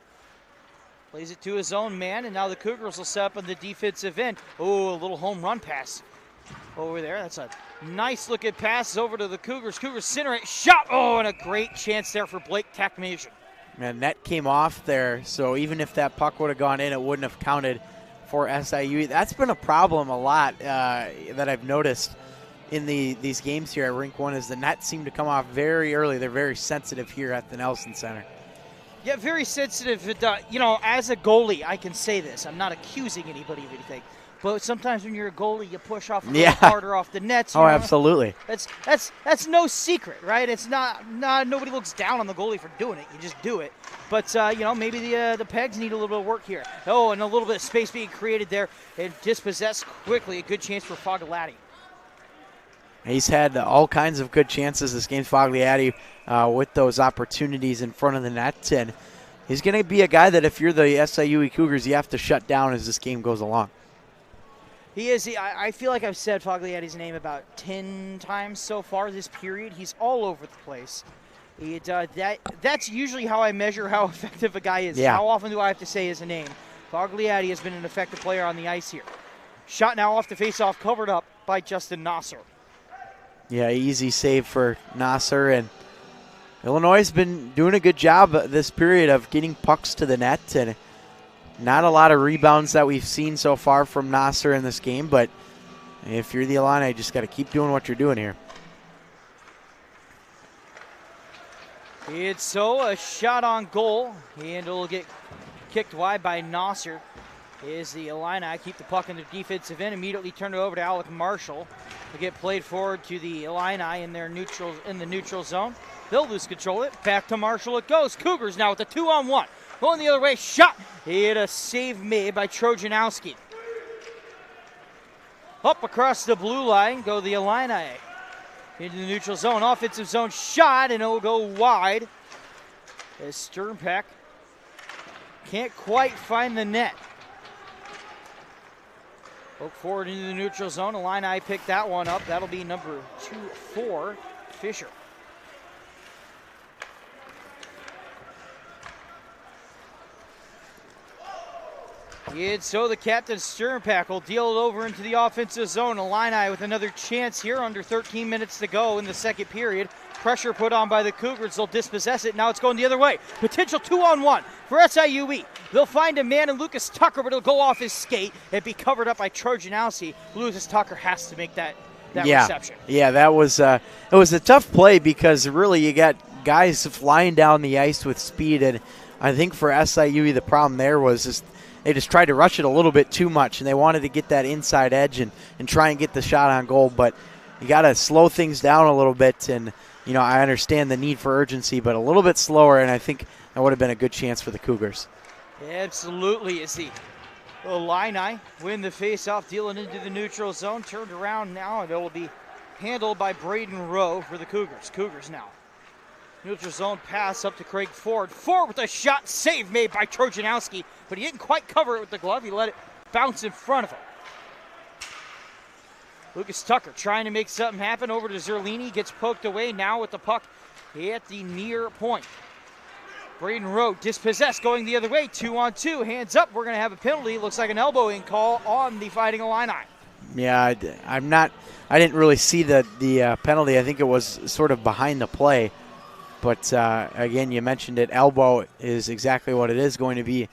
plays it to his own man, and now the Cougars will set up on the defensive end. A little home run pass over there. That's a nice looking pass over to the Cougars. Cougars center it, shot. And a great chance there for Blake Takmasian. Man, net came off there, so even if that puck would have gone in, it wouldn't have counted for SIUE. That's been a problem a lot that I've noticed in these games here at Rink 1 is the nets seem to come off very early. They're very sensitive here at the Nelson Center. Yeah, very sensitive. As a goalie, I can say this. I'm not accusing anybody of anything. But sometimes when you're a goalie, you push off a little harder off the nets. Absolutely. That's no secret, right? It's not nobody looks down on the goalie for doing it. You just do it. But maybe the pegs need a little bit of work here. And a little bit of space being created there and dispossessed quickly. A good chance for Fogalati. He's had all kinds of good chances this game, Fogliatti, with those opportunities in front of the net. And he's going to be a guy that if you're the SIUE Cougars, you have to shut down as this game goes along. He is. I feel like I've said Fogliatti's name about 10 times so far this period. He's all over the place. That's usually how I measure how effective a guy is. Yeah. How often do I have to say his name? Fogliatti has been an effective player on the ice here. Shot now off the faceoff, covered up by Justin Nasser. Yeah, easy save for Nasser. And Illinois has been doing a good job this period of getting pucks to the net. And not a lot of rebounds that we've seen so far from Nasser in this game. But if you're the Illini, you just got to keep doing what you're doing here. It's a shot on goal. And it'll get kicked wide by Nasser. Is the Illini keep the puck in the defensive end, immediately turn it over to Alec Marshall. They get played forward to the Illini in the neutral zone. They'll lose control of it. Back to Marshall it goes. Cougars now with the 2-on-1. Going the other way, shot. Hit a save made by Trojanowski. Up across the blue line go the Illini. Into the neutral zone, offensive zone shot, and it'll go wide. As Sternpak can't quite find the net. Poke forward into the neutral zone. Illini picked that one up. That'll be number 2-4, Fisher. The captain Sternpak will deal it over into the offensive zone. Illini with another chance here, under 13 minutes to go in the second period. Pressure put on by the Cougars. They'll dispossess it. Now it's going the other way. Potential 2-on-1 for SIUE. They'll find a man in Lucas Tucker, but it'll go off his skate and be covered up by Trojanowski. Lucas Tucker has to make that reception. Yeah, that was it was a tough play because really you got guys flying down the ice with speed, and I think for SIUE the problem there was they just tried to rush it a little bit too much, and they wanted to get that inside edge and try and get the shot on goal, but you got to slow things down a little bit. And I understand the need for urgency, but a little bit slower, and I think that would have been a good chance for the Cougars. Absolutely. As the Illini win the face-off, dealing into the neutral zone. Turned around now, and it will be handled by Braden Rowe for the Cougars. Cougars now. Neutral zone pass up to Craig Ford. Ford with a shot, save made by Trojanowski, but he didn't quite cover it with the glove. He let it bounce in front of him. Lucas Tucker trying to make something happen over to Zerlini. Gets poked away now with the puck at the near point. Braden Rowe dispossessed, going the other way. 2-on-2, hands up. We're going to have a penalty. Looks like an elbowing call on the Fighting Illini. Yeah, I didn't really see the penalty. I think it was sort of behind the play. But again, you mentioned it. Elbow is exactly what it is going to be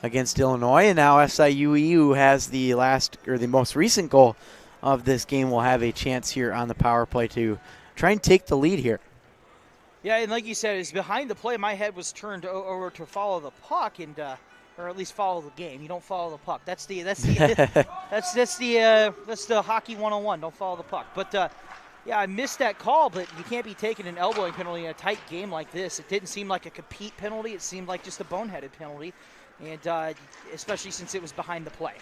against Illinois. And now SIUE, who has the most recent goal of this game, will have a chance here on the power play to try and take the lead here. Yeah, and like you said, it's behind the play. My head was turned over to follow the puck, and or at least follow the game. You don't follow the puck. That's the hockey 101. Don't follow the puck. But yeah, I missed that call, but you can't be taking an elbowing penalty in a tight game like this. It didn't seem like a compete penalty. It seemed like just a boneheaded penalty, and especially since it was behind the play.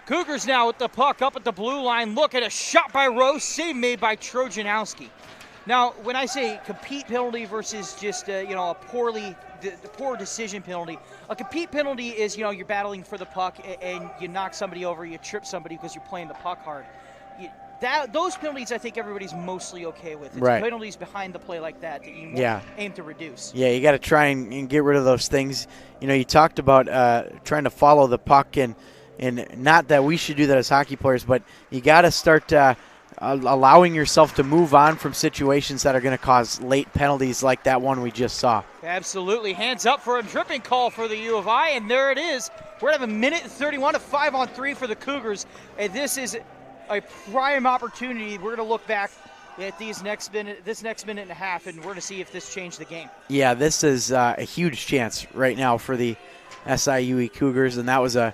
Cougars now with the puck up at the blue line. Look at a shot by Rose, save made by Trojanowski. Now, when I say compete penalty versus just a poor decision penalty, a compete penalty is you're battling for the puck and you knock somebody over, you trip somebody because you're playing the puck hard. Those penalties, I think everybody's mostly okay with. It's right. Penalties behind the play like that you aim to reduce. Yeah, you got to try and get rid of those things. You talked about trying to follow the puck, and not that we should do that as hockey players, but you got to start allowing yourself to move on from situations that are going to cause late penalties like that one we just saw. Absolutely. Hands up for a tripping call for the U of I, and there it is. We're going to have a minute and 31 to 5-on-3 for the Cougars, and this is a prime opportunity. We're going to look back at this next minute and a half, and we're going to see if this changed the game. Yeah, this is a huge chance right now for the SIUE Cougars, and that was a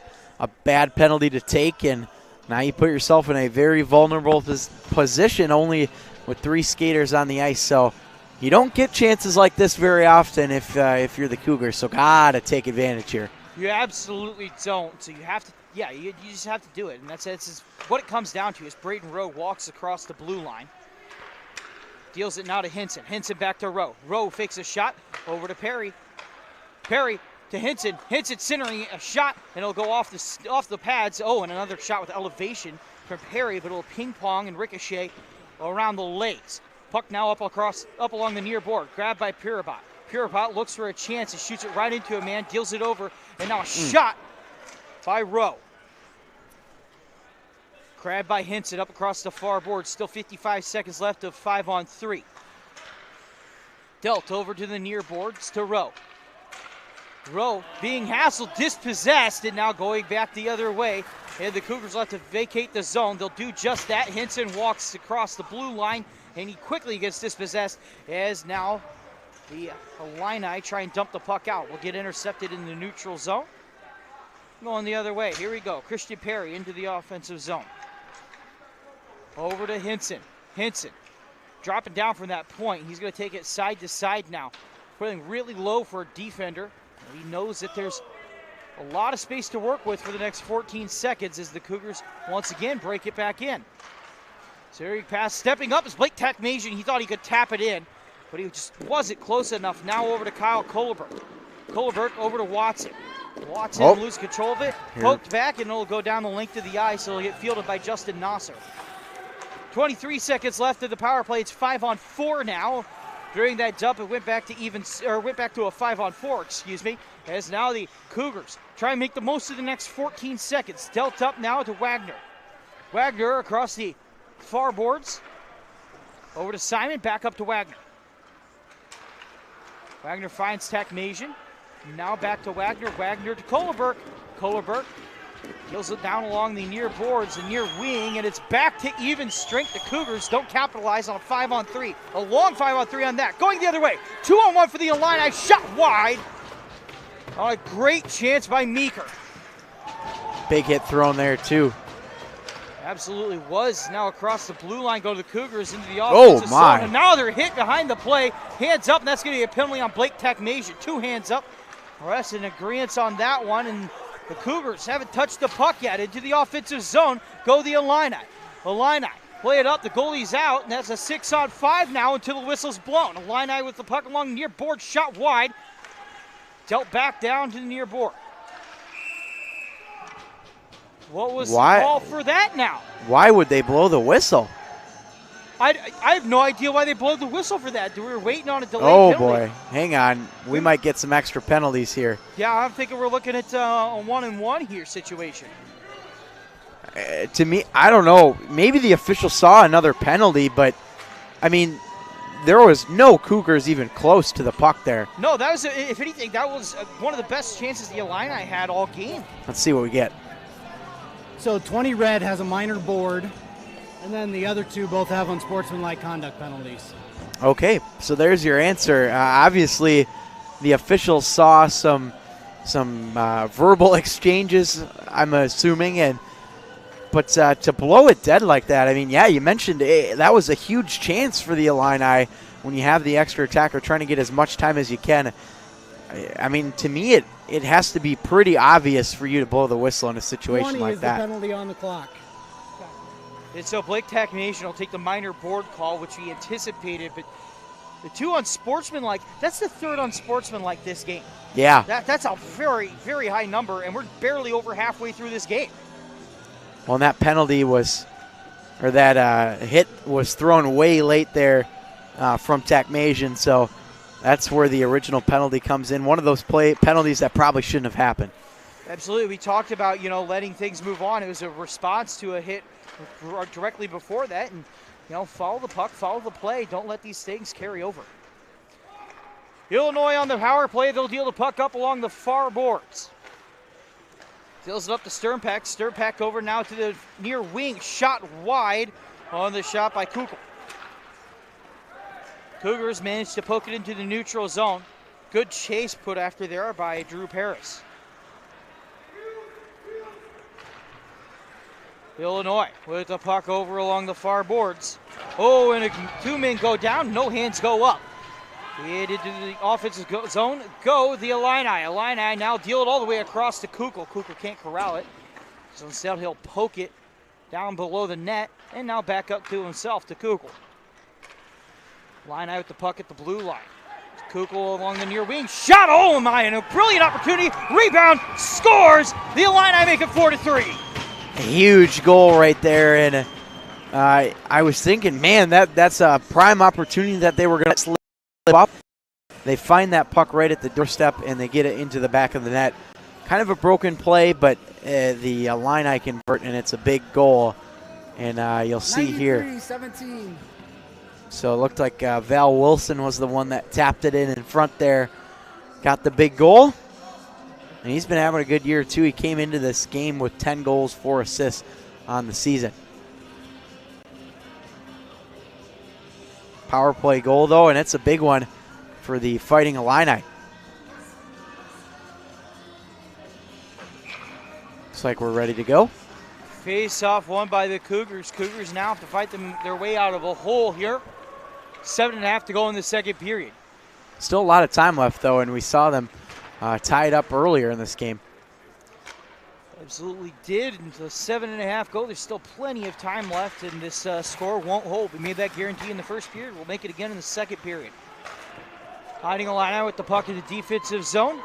bad penalty to take, and now you put yourself in a very vulnerable position, only with 3 skaters on the ice. So you don't get chances like this very often if you're the Cougars. So gotta take advantage here. You absolutely don't. So you have to. Yeah, you just have to do it, and that's what it comes down to. Is Braden Rowe walks across the blue line, deals it now to Hinson. Hinson back to Rowe. Rowe fakes a shot over to Perry. Perry to Hinson. Hinson centering a shot, and it'll go off the pads. Oh, and another shot with elevation from Perry, but it'll ping pong and ricochet around the legs. Puck now up along the near board, grabbed by Pirabot. Pirabot looks for a chance and shoots it right into a man, deals it over, and now a shot by Rowe. Grabbed by Hinson up across the far board. Still 55 seconds left of 5-on-3. Dealt over to the near boards to Rowe. Rowe being hassled, dispossessed, and now going back the other way. And the Cougars will have to vacate the zone. They'll do just that. Hinson walks across the blue line, and he quickly gets dispossessed as now the Illini try and dump the puck out. Will get intercepted in the neutral zone. Going the other way. Here we go. Christian Perry into the offensive zone. Over to Hinson. Hinson dropping down from that point. He's going to take it side to side now. Putting really low for a defender. He knows that there's a lot of space to work with for the next 14 seconds as the Cougars once again break it back in. So here he pass, stepping up is Blake Takmasian. He thought he could tap it in, but he just wasn't close enough. Now over to Kyle Kohlerberg. Kohlerberg over to Watson. Watson loses control of it, poked back, and it'll go down the length of the ice. So it'll get fielded by Justin Nasser. 23 seconds left of the power play. It's 5-on-4 now. During that dump, it went back to a 5-on-4, excuse me, as now the Cougars try and make the most of the next 14 seconds. Dealt up now to Wagner. Wagner across the far boards. Over to Simon, back up to Wagner. Wagner finds Takmasian. Now back to Wagner. Wagner to Kohlerberg. Kohlerberg kills it down along the near boards, the near wing, and it's back to even strength. The Cougars don't capitalize on a 5-on-3. A long 5-on-3 on that. Going the other way. 2-on-1 for the Illini. Shot wide. Oh, a great chance by Meeker. Big hit thrown there, too. Absolutely was. Now across the blue line go the Cougars into the offensive zone. And now they're hit behind the play. Hands up, and that's going to be a penalty on Blake Takmasian. 2 hands up. Rest in agreement on that one, and the Cougars haven't touched the puck yet. Into the offensive zone go the Illini. Illini Play it up, the goalie's out, and that's a 6-on-5 now until the whistle's blown. Illini with the puck along the near board, shot wide. Dealt back down to the near board. What was the call for that now? Why would they blow the whistle? I have no idea why they blew the whistle for that. We were waiting on a delay Oh, penalty. boy. Hang on. We might get some extra penalties here. Yeah, I'm thinking we're looking at a 1-and-1 here situation. To me, I don't know. Maybe the official saw another penalty, but, I mean, there was no Cougars even close to the puck there. No, that was, if anything, that was one of the best chances the Illini had all game. Let's see what we get. So 20 red has a minor board, and then the other two both have unsportsmanlike conduct penalties. Okay, so there's your answer. Obviously, the officials saw some verbal exchanges, I'm assuming, but to blow it dead like that, I mean, yeah, you mentioned that was a huge chance for the Illini when you have the extra attacker trying to get as much time as you can. I mean, to me, it has to be pretty obvious for you to blow the whistle in a situation like that. 20 is the penalty on the clock. And so Blake Tacknation will take the minor board call, which we anticipated, but the two unsportsmanlike, that's the third unsportsmanlike this game. Yeah. That's a very, very high number, and we're barely over halfway through this game. Well, and that penalty was, or that hit was thrown way late there from Tacknation, so that's where the original penalty comes in. One of those penalties that probably shouldn't have happened. Absolutely. We talked about, letting things move on. It was a response to a hit directly before that, and, follow the puck, follow the play. Don't let these things carry over. Illinois on the power play. They'll deal the puck up along the far boards. Deals it up to Sternpak. Sternpak over now to the near wing. Shot wide on the shot by Kukl. Cougars managed to poke it into the neutral zone. Good chase put after there by Drew Paris. Illinois with the puck over along the far boards. Oh, and two men go down, no hands go up. Headed to the offensive zone, go the Illini. Illini now deal it all the way across to Kukl. Kukl can't corral it, so instead he'll poke it down below the net, and now back up to himself to Kukl. Illini with the puck at the blue line. Kukl along the near wing, shot, oh my, and a brilliant opportunity, rebound, scores! The Illini make it 4-3. A huge goal right there, and I was thinking, man, that's a prime opportunity that they were going to slip up. They find that puck right at the doorstep, and they get it into the back of the net. Kind of a broken play, but the Illini convert, and it's a big goal. And you'll see here. 17. So it looked like Val Wilson was the one that tapped it in front there. Got the big goal. And he's been having a good year, too. He came into this game with 10 goals, 4 assists on the season. Power play goal, though, and it's a big one for the Fighting Illini. Looks like we're ready to go. Face-off won by the Cougars. Cougars now have to fight their way out of a hole here. 7.5 to go in the second period. Still a lot of time left, though, and we saw them tied up earlier in this game. Absolutely did. Until 7.5 go. There's still plenty of time left, and this score won't hold. We made that guarantee in the first period. We'll make it again in the second period. Hiding Illini with the puck in the defensive zone.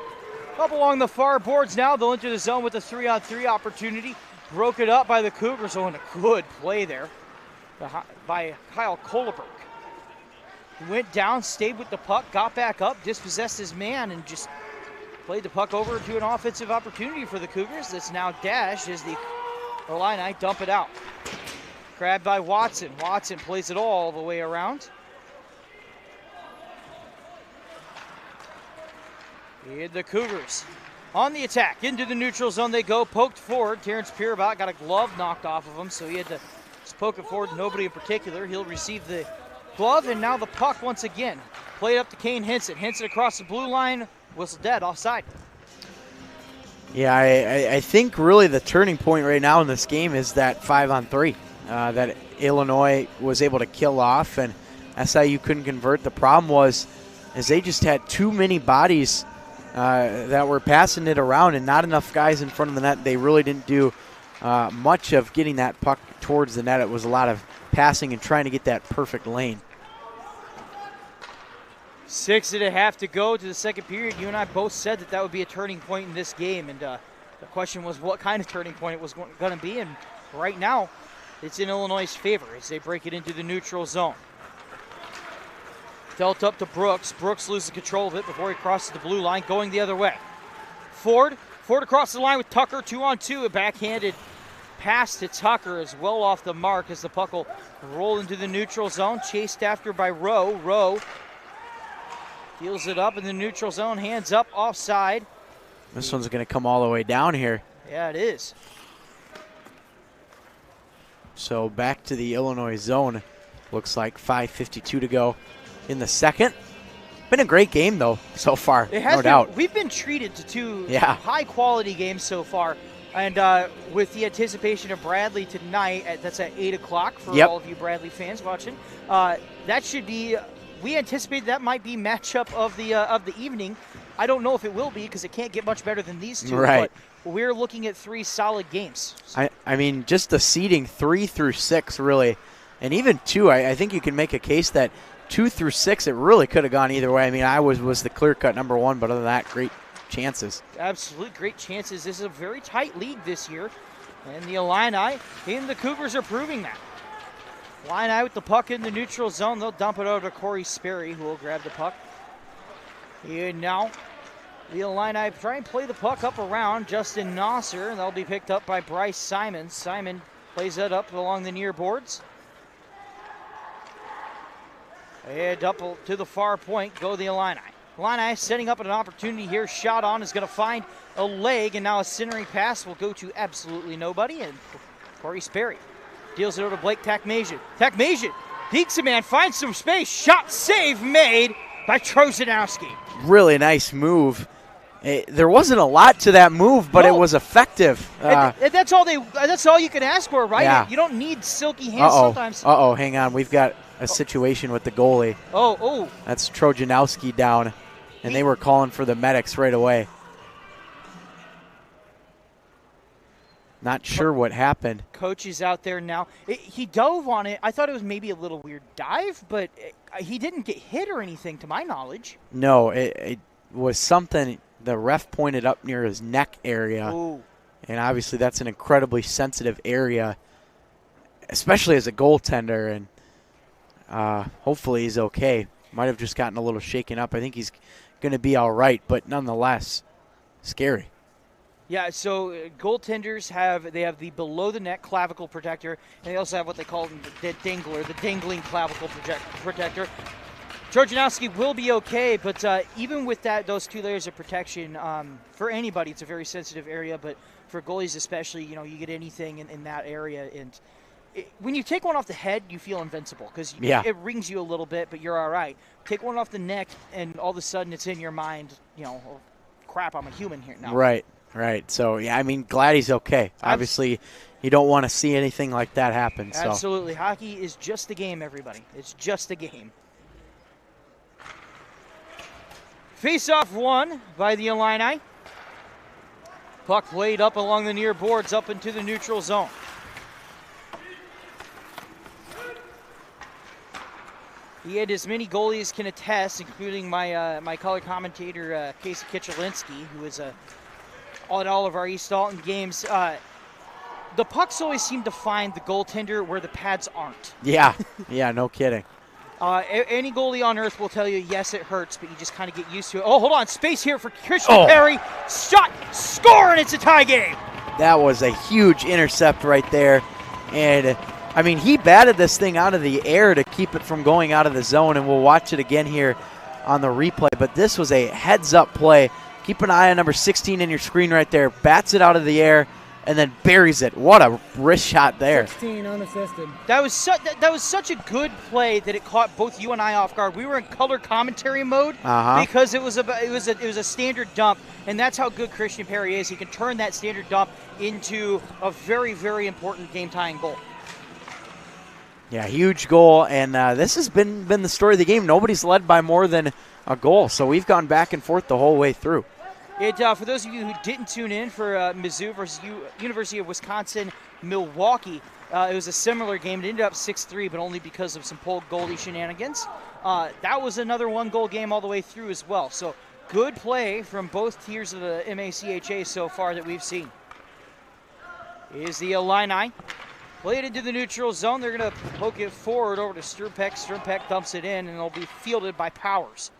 Up along the far boards now. They'll enter the zone with a 3-on-3 opportunity. Broke it up by the Cougars. Oh, and a good play there by Kyle Kohleberg. He went down, stayed with the puck, got back up, dispossessed his man, and just played the puck over to an offensive opportunity for the Cougars that's now dashed as the Illini dump it out. Grabbed by Watson. Watson plays it all the way around. And the Cougars on the attack. Into the neutral zone they go. Poked forward. Terrence Pierbot got a glove knocked off of him, so he had to just poke it forward. Nobody in particular. He'll receive the glove, and now the puck once again. Played up to Kane Henson. Henson across the blue line. Whistle dead, offside. Yeah, I think really the turning point right now in this game is that 5-on-3 that Illinois was able to kill off, and SIU couldn't convert. The problem was is they just had too many bodies that were passing it around and not enough guys in front of the net. They really didn't do much of getting that puck towards the net. It was a lot of passing and trying to get that perfect lane. 6.5 to go to the second period. You and I both said that would be a turning point in this game, and the question was what kind of turning point it was going to be, and right now it's in Illinois' favor as they break it into the neutral zone. Dealt up to Brooks. Brooks loses control of it before he crosses the blue line, going the other way. Ford across the line with Tucker, 2-on-2, a backhanded pass to Tucker is well off the mark as the puck will roll into the neutral zone, chased after by Rowe. Rowe deals it up in the neutral zone, hands up, offside. This one's going to come all the way down here. Yeah, it is. So back to the Illinois zone. Looks like 5:52 to go in the second. Been a great game, though, so far, It has no doubt. We've been treated to two Yeah. high-quality games so far. And with the anticipation of Bradley tonight, that's at 8 o'clock for Yep. all of you Bradley fans watching. That should be, we anticipate that might be matchup of the evening. I don't know if it will be because it can't get much better than these two. Right. But we're looking at 3 solid games. I mean, just the seeding 3 through 6, really. And even 2, I think you can make a case that 2 through 6, it really could have gone either way. I mean, Iowa was the clear-cut number 1, but other than that, great chances. Absolutely great chances. This is a very tight league this year. And the Illini and the Cougars are proving that. Illini with the puck in the neutral zone. They'll dump it over to Corey Sperry, who will grab the puck. And now the Illini try and play the puck up around Justin Nosser, and that'll be picked up by Bryce Simon. Simon plays that up along the near boards. And up to the far point go the Illini. Illini setting up an opportunity here. Shot on is going to find a leg, and now a centering pass will go to absolutely nobody, and Corey Sperry deals it over to Blake Takmajian. Takmajian peeks a man, finds some space. Shot save made by Trozanowski. Really nice move. There wasn't a lot to that move, but No. it was effective. And that's all you can ask for, right? Yeah. You don't need silky hands sometimes. Hang on. We've got a situation with the goalie. Oh. That's Trojanowski down, and they were calling for the medics right away. Not sure what happened. Coach is out there now. He dove on it. I thought it was maybe a little weird dive, but he didn't get hit or anything to my knowledge. No, it was something the ref pointed up near his neck area. Ooh. And obviously that's an incredibly sensitive area, especially as a goaltender, and hopefully he's okay. Might have just gotten a little shaken up. I think he's going to be all right, but nonetheless, scary. Yeah, so goaltenders have the below-the-neck clavicle protector, and they also have what they call the dangler, the dangling clavicle protector. Trojanowski will be okay, but even with those 2 layers of protection, for anybody, it's a very sensitive area, but for goalies especially, you get anything in that area, and when you take one off the head, you feel invincible because it rings you a little bit, but you're all right. Take one off the neck, and all of a sudden it's in your mind, oh, crap, I'm a human here now. Right. So, yeah, I mean, glad he's okay. Obviously, you don't want to see anything like that happen. So. Absolutely. Hockey is just a game, everybody. It's just a game. Face-off won by the Illini. Puck played up along the near boards up into the neutral zone. He had as many goalies can attest, including my color commentator, Casey Kitchelinski, who is at all of our East Alton games. The pucks always seem to find the goaltender where the pads aren't. Yeah, no kidding. Any goalie on earth will tell you, yes, it hurts, but you just kind of get used to it. Oh, hold on. Space here for Christian Perry. Shot, score, and it's a tie game. That was a huge intercept right there. And, I mean, he batted this thing out of the air to keep it from going out of the zone, and we'll watch it again here on the replay. But this was a heads-up play. Keep an eye on number 16 in your screen right there. Bats it out of the air and then buries it. What a wrist shot there. 16 unassisted. That was such a good play that it caught both you and I off guard. We were in color commentary mode because it was a standard dump, and that's how good Christian Perry is. He can turn that standard dump into a very, very important game-tying goal. Yeah, huge goal, and this has been the story of the game. Nobody's led by more than a goal, so we've gone back and forth the whole way through. For those of you who didn't tune in for Mizzou versus University of Wisconsin-Milwaukee, It was a similar game. It ended up 6-3, but only because of some pulled goalie shenanigans. That was another one-goal game all the way through as well. So good play from both tiers of the MACHA so far that we've seen. Is the Illini. Play it into the neutral zone. They're going to poke it forward over to Sturmpek. Sturmpek dumps it in, and it'll be fielded by Powers.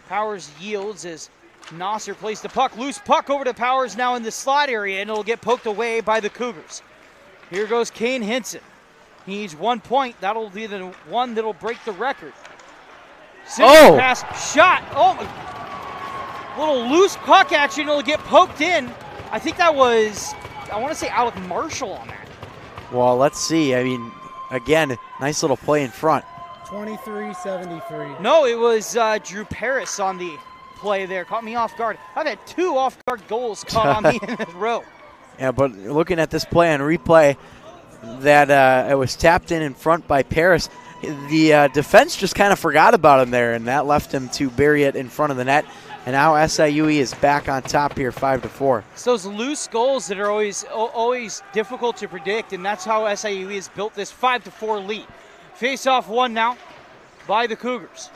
Powers yields as Nasser plays the puck. Loose puck over to Powers now in the slot area, and it'll get poked away by the Cougars. Here goes Kane Hinson. He needs 1 point. That'll be the one that'll break the record. Pass, shot. Oh, little loose puck action. It'll get poked in. I think that was, I want to say Alec Marshall on that. Well, let's see. I mean, again, nice little play in front. 23-73. No, it was Drew Paris on the play there. Caught me off guard. I've had 2 off-guard goals caught on me in a row. Yeah, but looking at this play on replay, that it was tapped in front by Paris. The defense just kind of forgot about him there, and that left him to bury it in front of the net. And now SIUE is back on top here, 5-4. It's those loose goals that are always difficult to predict, and that's how SIUE has built this 5-4 lead. Face-off one now by the Cougars.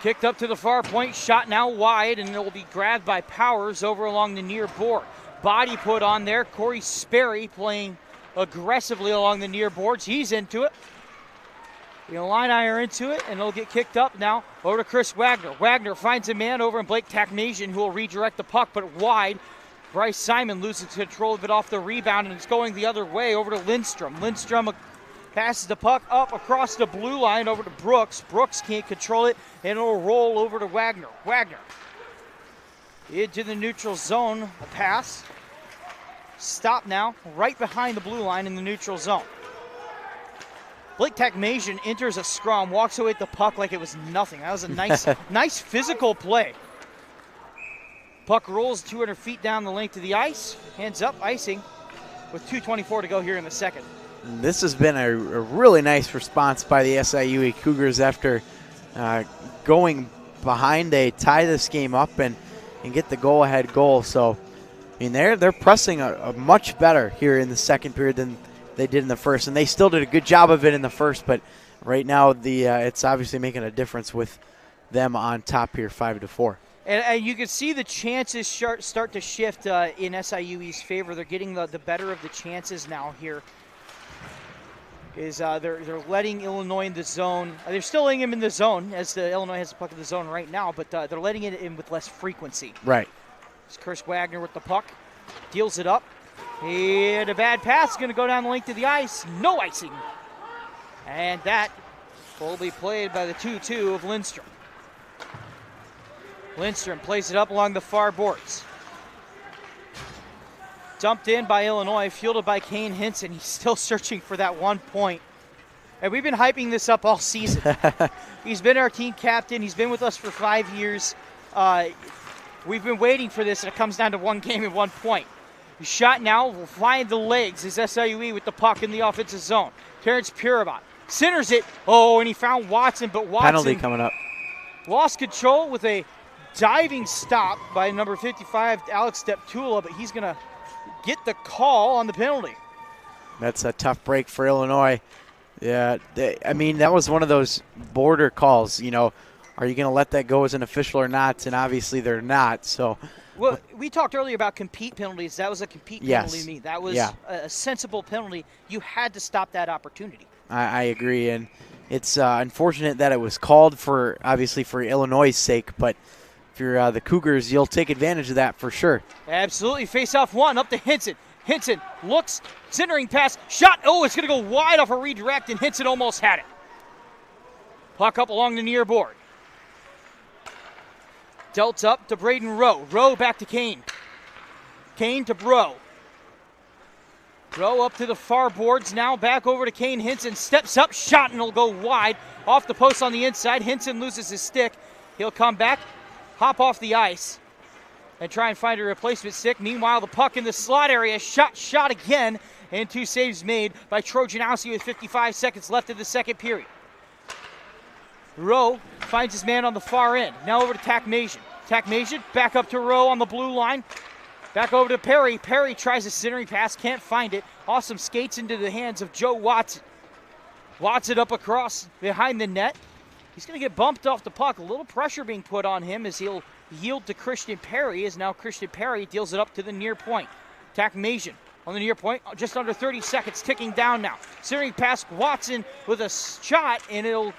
Kicked up to the far point, shot now wide, and it will be grabbed by Powers over along the near board. Body put on there. Corey Sperry playing aggressively along the near boards. He's into it. The Illini are into it, and it'll get kicked up now over to Chris Wagner. Wagner finds a man over in Blake Taknasian, who will redirect the puck, but wide. Bryce Simon loses control of it off the rebound, and it's going the other way over to Lindstrom. Lindstrom passes the puck up across the blue line over to Brooks. Brooks can't control it, and it'll roll over to Wagner. Wagner into the neutral zone. A pass. Stop now, right behind the blue line in the neutral zone. Blake Taknasian enters a scrum, walks away with the puck like it was nothing. That was a nice, nice physical play. Puck rolls 200 feet down the length of the ice. Hands up, icing, with 2:24 to go here in the second. This has been a really nice response by the SIUE Cougars after going behind. They tie this game up and get the go-ahead goal. So, I mean, they're pressing a much better here in the second period than they did in the first, and they still did a good job of it in the first. But right now, it's obviously making a difference with them on top here, 5-4. And you can see the chances start to shift in SIUE's favor. They're getting the better of the chances now here. They're letting Illinois in the zone. They're still letting him in the zone as Illinois has the puck in the zone right now, but they're letting it in with less frequency. Right. It's Chris Wagner with the puck. Deals it up. And a bad pass is going to go down the length of the ice. No icing. And that will be played by the 2-2 of Lindstrom. Lindstrom plays it up along the far boards. Dumped in by Illinois, fielded by Kane Hinson. He's still searching for that 1 point. And we've been hyping this up all season. He's been our team captain. He's been with us for 5 years. We've been waiting for this, and it comes down to one game and 1 point. The shot now will find the legs as SIUE with the puck in the offensive zone. Terrence Purabot centers it. Oh, and he found Watson, but Watson penalty coming up. Lost control with a diving stop by number 55, Alex Steptula, but he's going to get the call on the penalty. That's a tough break for Illinois. Yeah, I mean, that was one of those border calls. You know, are you going to let that go as an official or not? And obviously they're not. So, well, we talked earlier about compete penalties. That was a compete penalty to me. That was a sensible penalty. You had to stop that opportunity. I agree, and it's unfortunate that it was called for, obviously, for Illinois' sake, but if you're the Cougars, you'll take advantage of that for sure. Absolutely. Face-off one up to Hinson. Hinson looks, centering pass, shot. Oh, it's going to go wide off a redirect, and Hinson almost had it. Puck up along the near board. Dealt up to Braden Rowe. Rowe back to Kane. Kane to Rowe. Rowe up to the far boards now. Back over to Kane Hinson. Steps up, shot, and it'll go wide. Off the post on the inside. Hinson loses his stick. He'll come back, hop off the ice, and try and find a replacement stick. Meanwhile, the puck in the slot area. Shot again, and 2 saves made by Trojanowski with 55 seconds left in the second period. Rowe finds his man on the far end. Now over to Taknasian. Taknasian back up to Rowe on the blue line. Back over to Perry. Perry tries a centering pass, can't find it. Awesome skates into the hands of Joe Watson. Watson up across behind the net. He's going to get bumped off the puck. A little pressure being put on him as he'll yield to Christian Perry, as now Christian Perry deals it up to the near point. Takmasian on the near point, just under 30 seconds, ticking down now. Centering pass, Watson with a shot, and he'll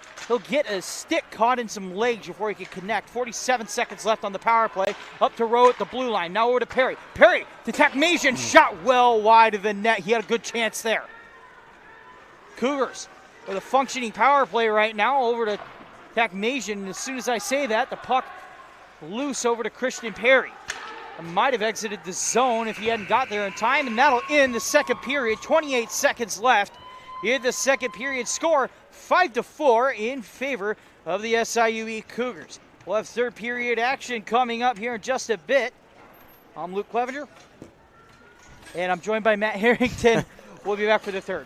get a stick caught in some legs before he can connect. 47 seconds left on the power play. Up to Rowe at the blue line. Now over to Perry. Perry to Takmasian, shot well wide of the net. He had a good chance there. Cougars with a functioning power play right now. Over to Takmasian, and as soon as I say that, the puck loose over to Christian Perry. Might have exited the zone if he hadn't got there in time, and that'll end the second period. 28 seconds left in the second period. Score 5-4 in favor of the SIUE Cougars. We'll have third period action coming up here in just a bit. I'm Luke Clevenger, and I'm joined by Matt Harrington. We'll be back for the third.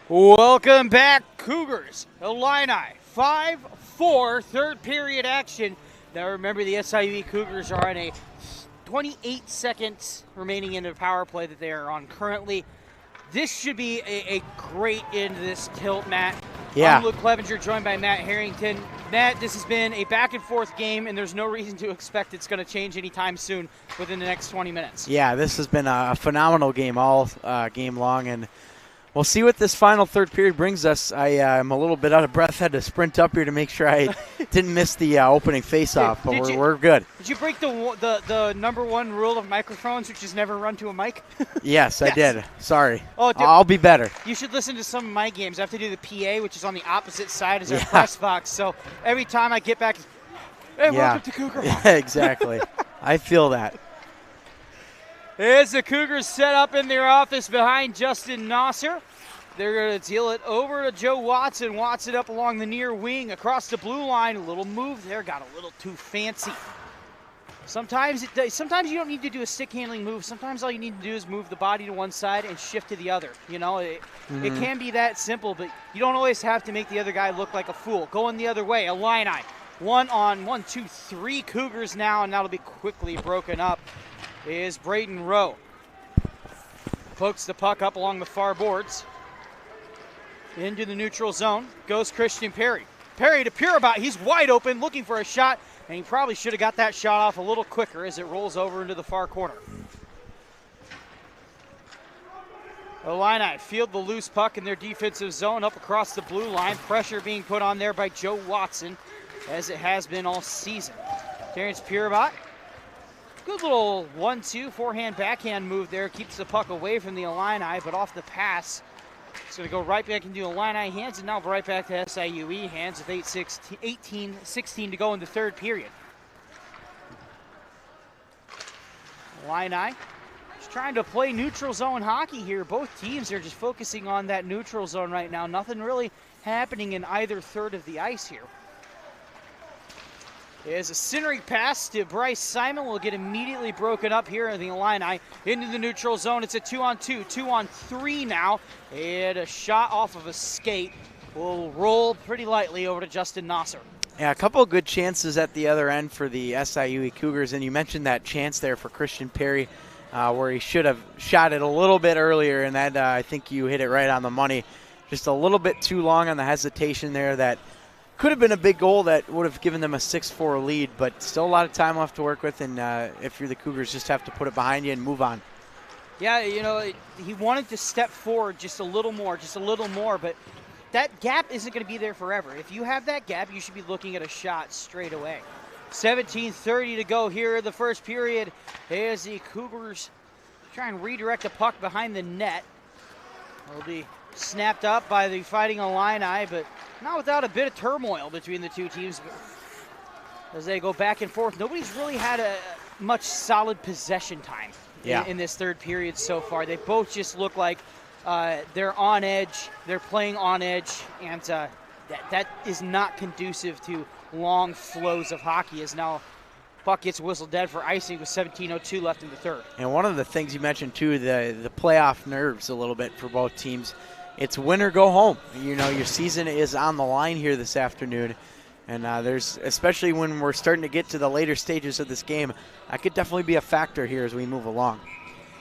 Welcome back, Cougars. Illini, 5-4, third period action. Now remember, the SIUE Cougars are on a 28 seconds remaining in the power play that they are on currently. This should be a great end to this tilt, Matt. Yeah. I'm Luke Clevenger, joined by Matt Harrington. Matt, this has been a back-and-forth game, and there's no reason to expect it's going to change anytime soon within the next 20 minutes. Yeah, this has been a phenomenal game all game long, and we'll see what this final third period brings us. I am a little bit out of breath, had to sprint up here to make sure I didn't miss the opening face-off, but we're good. Did you break the number one rule of microphones, which is never run to a mic? Yes, I did. Sorry. Oh, dude, I'll be better. You should listen to some of my games. I have to do the PA, which is on the opposite side as our press box. So every time I get back, hey, welcome to Cougar. Yeah, exactly. I feel that. As the Cougars set up in their office behind Justin Nasser, they're going to deal it over to Joe Watson. Watson up along the near wing across the blue line. A little move there, got a little too fancy. Sometimes you don't need to do a stick handling move. Sometimes all you need to do is move the body to one side and shift to the other. You know, it can be that simple, but you don't always have to make the other guy look like a fool. Going the other way, Illini. 1-on-1, 2, 3 Cougars now, and that'll be quickly broken up. Is Braden Rowe. Pokes the puck up along the far boards. Into the neutral zone goes Christian Perry. Perry to Pirabat. He's wide open looking for a shot, and he probably should have got that shot off a little quicker as it rolls over into the far corner. Illini field the loose puck in their defensive zone up across the blue line. Pressure being put on there by Joe Watson, as it has been all season. Terrence Pirabat. Good little 1-2 forehand backhand move there. Keeps the puck away from the Illini, but off the pass. It's going to go right back into Illini hands, and now right back to SIUE hands with 18-16 to go in the third period. Illini just trying to play neutral zone hockey here. Both teams are just focusing on that neutral zone right now. Nothing really happening in either third of the ice here. As a centering pass to Bryce Simon will get immediately broken up here in the Illini into the neutral zone. It's a 2-on-2, 2-on-3 now, and a shot off of a skate will roll pretty lightly over to Justin Nasser. Yeah, a couple of good chances at the other end for the SIUE Cougars, and you mentioned that chance there for Christian Perry where he should have shot it a little bit earlier, and that I think you hit it right on the money. Just a little bit too long on the hesitation there. That could have been a big goal that would have given them a 6-4 lead, but still a lot of time left to work with, and if you're the Cougars, just have to put it behind you and move on. Yeah, you know, he wanted to step forward just a little more, but that gap isn't going to be there forever. If you have that gap, you should be looking at a shot straight away. 17:30 to go here in the first period as the Cougars try and redirect the puck behind the net. It'll be snapped up by the Fighting Illini, but not without a bit of turmoil between the two teams as they go back and forth. Nobody's really had a much solid possession time in this third period so far. They both just look like they're on edge, they're playing on edge, and that is not conducive to long flows of hockey, as now puck gets whistled dead for icing with 17:02 left in the third. And one of the things you mentioned too, the playoff nerves a little bit for both teams. It's win or go home. You know, your season is on the line here this afternoon, and there's, especially when we're starting to get to the later stages of this game, that could definitely be a factor here as we move along.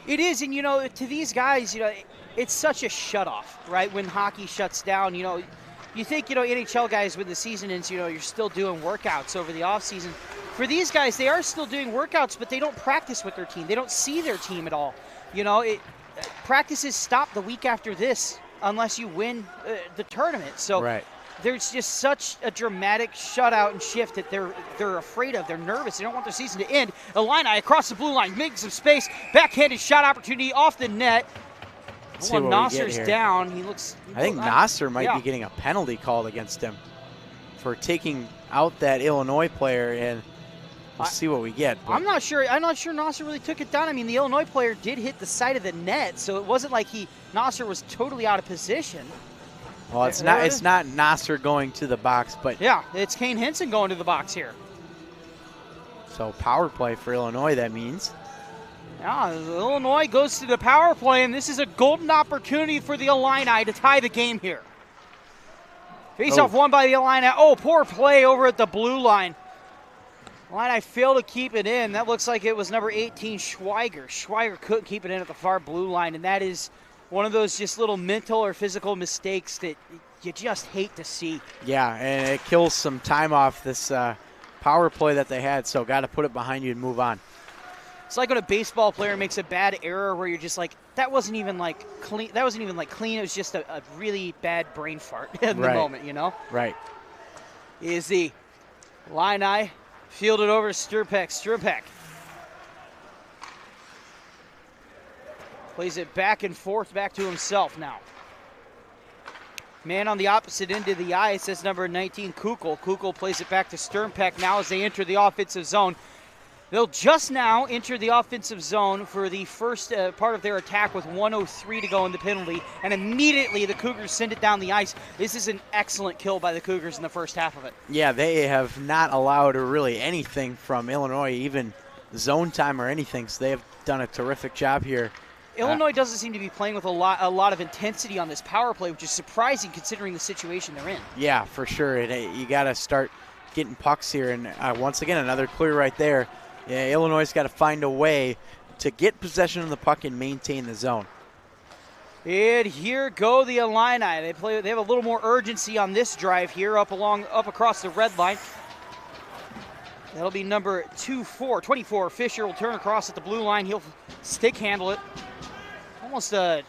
It is, and you know, to these guys, you know, it's such a shutoff, right? When hockey shuts down, you know, you think, you know, NHL guys, when the season ends, you know, you're still doing workouts over the offseason. For these guys, they are still doing workouts, but they don't practice with their team. They don't see their team at all. You know, practices stop the week after this unless you win the tournament. So there's just such a dramatic shutout and shift that they're afraid of. They're nervous. They don't want their season to end. Illini across the blue line, making some space. Backhanded shot opportunity off the net. Well, Nasser's down. I think Nasser might be getting a penalty called against him for taking out that Illinois player, and we'll see what we get. I'm not sure Nasser really took it down. I mean, the Illinois player did hit the side of the net, so it wasn't like Nasser was totally out of position. Well, it's not Nasser going to the box, but yeah, it's Kane Henson going to the box here. So power play for Illinois, that means. Now, Illinois goes to the power play, and this is a golden opportunity for the Illini to tie the game here. Face-off won by the Illini. Oh, poor play over at the blue line. Illini failed to keep it in. That looks like it was number 18, Schweiger. Schweiger couldn't keep it in at the far blue line, and that is one of those just little mental or physical mistakes that you just hate to see. Yeah, and it kills some time off this power play that they had, so got to put it behind you and move on. It's like when a baseball player makes a bad error where you're just like, that wasn't even like clean. That wasn't even like clean. It was just a really bad brain fart in the moment, you know? Right. Is the Illini fielded over to Sturpek. Sturpek plays it back and forth back to himself now. Man on the opposite end of the ice, that's number 19, Kukul. Kukul plays it back to Sturpek now as they enter the offensive zone. They'll just now enter the offensive zone for the first part of their attack with 1:03 to go in the penalty, and immediately the Cougars send it down the ice. This is an excellent kill by the Cougars in the first half of it. Yeah, they have not allowed really anything from Illinois, even zone time or anything, so they have done a terrific job here. Illinois doesn't seem to be playing with a lot of intensity on this power play, which is surprising considering the situation they're in. Yeah, for sure. You got to start getting pucks here, and once again, another clear right there. Yeah, Illinois got to find a way to get possession of the puck and maintain the zone. And here go the Illini. They have a little more urgency on this drive here, up across the red line. That'll be number 24. Fisher will turn across at the blue line. He'll stick handle it. Almost a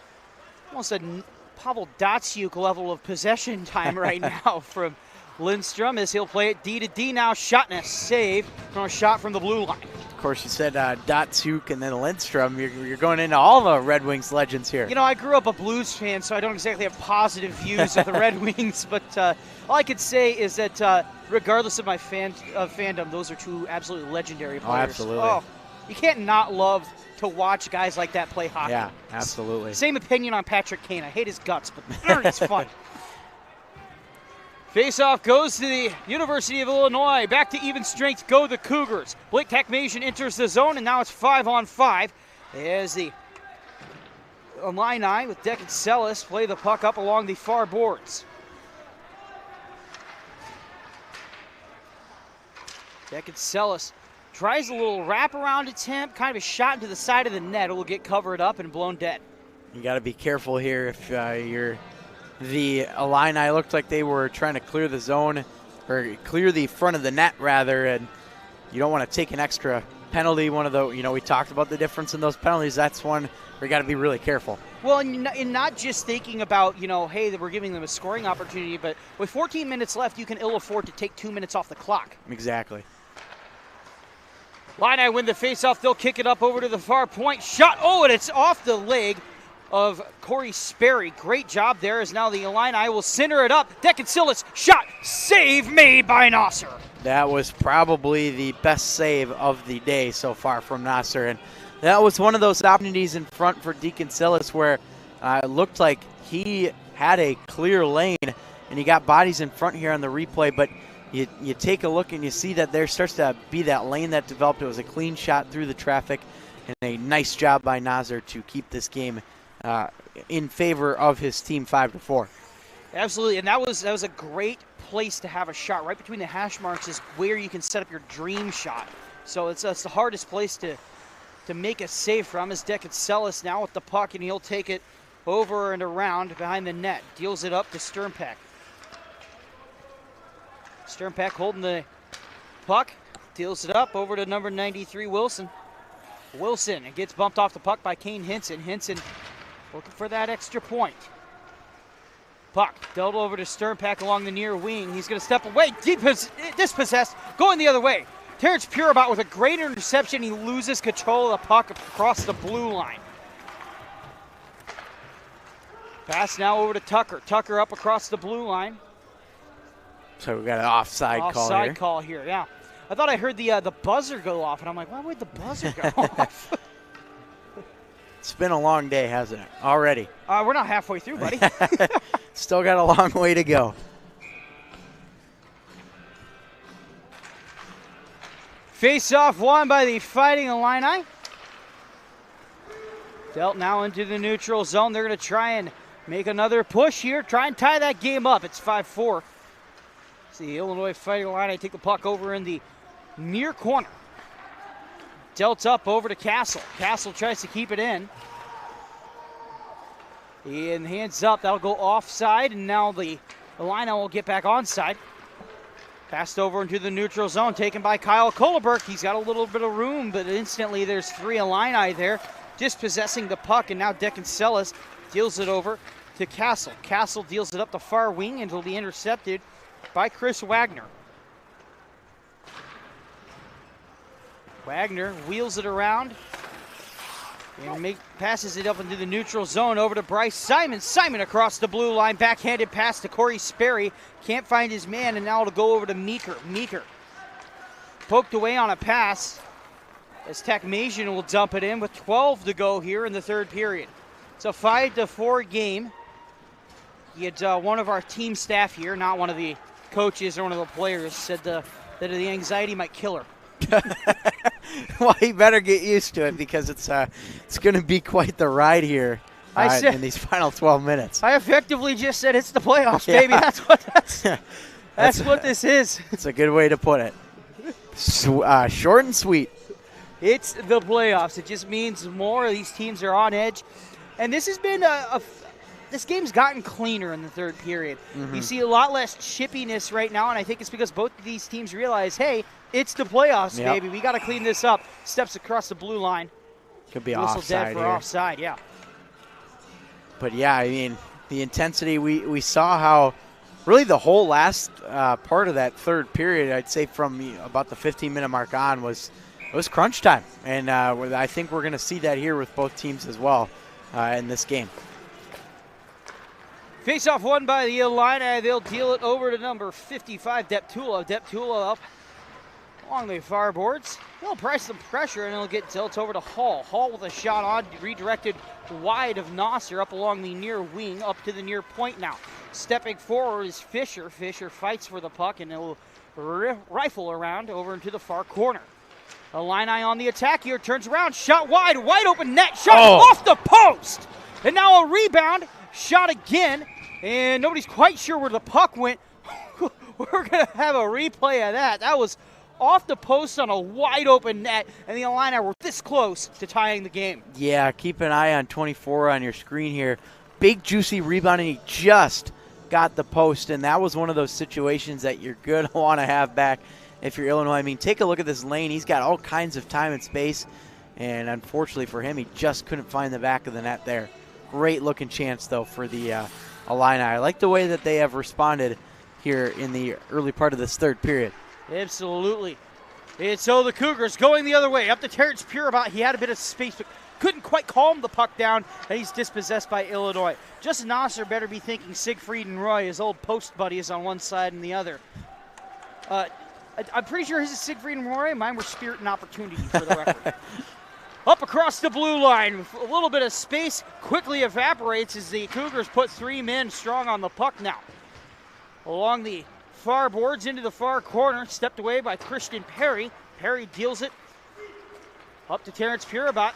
Pavel Datsyuk level of possession time right now from Lindstrom as he'll play it D to D now. Shot and a save from a shot from the blue line. Of course, you said Datsyuk and then Lindstrom. You're going into all the Red Wings legends here. You know, I grew up a Blues fan, so I don't exactly have positive views of the Red Wings, but all I could say is that regardless of my fandom, those are two absolutely legendary players. Oh, absolutely. Oh, you can't not love to watch guys like that play hockey. Yeah, absolutely. Same opinion on Patrick Kane. I hate his guts, but it's fun. Face-off goes to the University of Illinois. Back to even strength go the Cougars. Blake Takmasian enters the zone, and now it's 5-on-5 as the Illini with Decken Sellis play the puck up along the far boards. Decken Sellis tries a little wraparound attempt, kind of a shot into the side of the net. It will get covered up and blown dead. You got to be careful here if you're the Illini. Looked like they were trying to clear the zone, or clear the front of the net rather, and you don't want to take an extra penalty. One of the, we talked about the difference in those penalties. That's one where you got to be really careful. Well, and not just thinking about, hey, that we're giving them a scoring opportunity, but with 14 minutes left, you can ill afford to take 2 minutes off the clock. Exactly. Illini win the faceoff. They'll kick it up over to the far point. Shot. Oh, and it's off the leg of Corey Sperry. Great job there as now the Illini will center it up. Decken Sellis, shot, save made by Nasser. That was probably the best save of the day so far from Nasser. And that was one of those opportunities in front for Decken Sellis where it looked like he had a clear lane and he got bodies in front here on the replay, but you take a look and you see that there starts to be that lane that developed. It was a clean shot through the traffic and a nice job by Nasser to keep this game in favor of his team 5-4. Absolutely, and that was a great place to have a shot. Right between the hash marks is where you can set up your dream shot. So it's the hardest place to make a save from is Decken Sellis now with the puck, and he'll take it over and around behind the net. Deals it up to Sturpek. Sturpek holding the puck, deals it up over to number 93, Wilson. Wilson, it gets bumped off the puck by Kane Hinson. Hinson looking for that extra point. Puck dealt over to Sturpek along the near wing. He's going to step away, dispossessed, going the other way. Terrence Purabot with a great interception. He loses control of the puck across the blue line. Pass now over to Tucker. Tucker up across the blue line. So we got an offside call here. Offside call here, yeah. I thought I heard the buzzer go off, and I'm like, why would the buzzer go off? It's been a long day, hasn't it? Already. We're not halfway through, buddy. Still got a long way to go. Face-off won by the Fighting Illini. Dealt now into the neutral zone. They're going to try and make another push here, try and tie that game up. It's 5-4. See Illinois Fighting Illini take the puck over in the near corner. Dealt up over to Castle. Castle tries to keep it in. And hands up, that'll go offside, and now the Illini will get back onside. Passed over into the neutral zone, taken by Kyle Kohleberg. He's got a little bit of room, but instantly there's 3 Illini there, dispossessing the puck, and now Decancelis deals it over to Castle. Castle deals it up the far wing, and it'll be intercepted by Chris Wagner. Wagner wheels it around and passes it up into the neutral zone over to Bryce Simon. Simon across the blue line, backhanded pass to Corey Sperry. Can't find his man, and now it'll go over to Meeker. Meeker poked away on a pass as Techmasian will dump it in with 12 to go here in the third period. It's a 5-4 game. He had one of our team staff here, not one of the coaches or one of the players, said that the anxiety might kill her. Well, he better get used to it because it's going to be quite the ride here in these final 12 minutes. I effectively just said it's the playoffs, baby. That's what this is. It's a good way to put it. Short and sweet. It's the playoffs. It just means more of these teams are on edge. And this has been this game's gotten cleaner in the third period. Mm-hmm. You see a lot less chippiness right now, and I think it's because both of these teams realize, hey, it's the playoffs, baby. We got to clean this up. Steps across the blue line. Could be Whistle offside dead for here. offside, yeah. But, yeah, I mean, the intensity, we saw how really the whole last part of that third period, I'd say from about the 15-minute mark on, was crunch time. And I think we're going to see that here with both teams as well in this game. Face-off won by the Illini. They'll deal it over to number 55, Deptula. Deptula up along the far boards. He'll price some pressure, and he'll get dealt over to Hall. Hall with a shot on, redirected wide of Nosser up along the near wing, up to the near point now. Stepping forward is Fisher. Fisher fights for the puck, and he'll rifle around over into the far corner. Illini on the attack here, turns around, shot wide open net, shot off the post! And now a rebound, shot again, and nobody's quite sure where the puck went. We're going to have a replay of that. That was off the post on a wide open net, and the Illini were this close to tying the game. Yeah, keep an eye on 24 on your screen here. Big, juicy rebound, and he just got the post, and that was one of those situations that you're going to want to have back if you're Illinois. I mean, take a look at this lane. He's got all kinds of time and space, and unfortunately for him, he just couldn't find the back of the net there. Great looking chance, though, for the Illini. I like the way that they have responded here in the early part of this third period. Absolutely. And so the Cougars going the other way. Up to Terrence Purabot. He had a bit of space, but couldn't quite calm the puck down, and he's dispossessed by Illinois. Justin Nosser better be thinking Siegfried and Roy, his old post buddies, on one side and the other. I'm pretty sure his is Siegfried and Roy. Mine were Spirit and Opportunity, for the record. Up across the blue line, a little bit of space quickly evaporates as the Cougars put 3 men strong on the puck now. Along the far boards into the far corner, stepped away by Christian Perry. Perry deals it up to Terrence Purabot.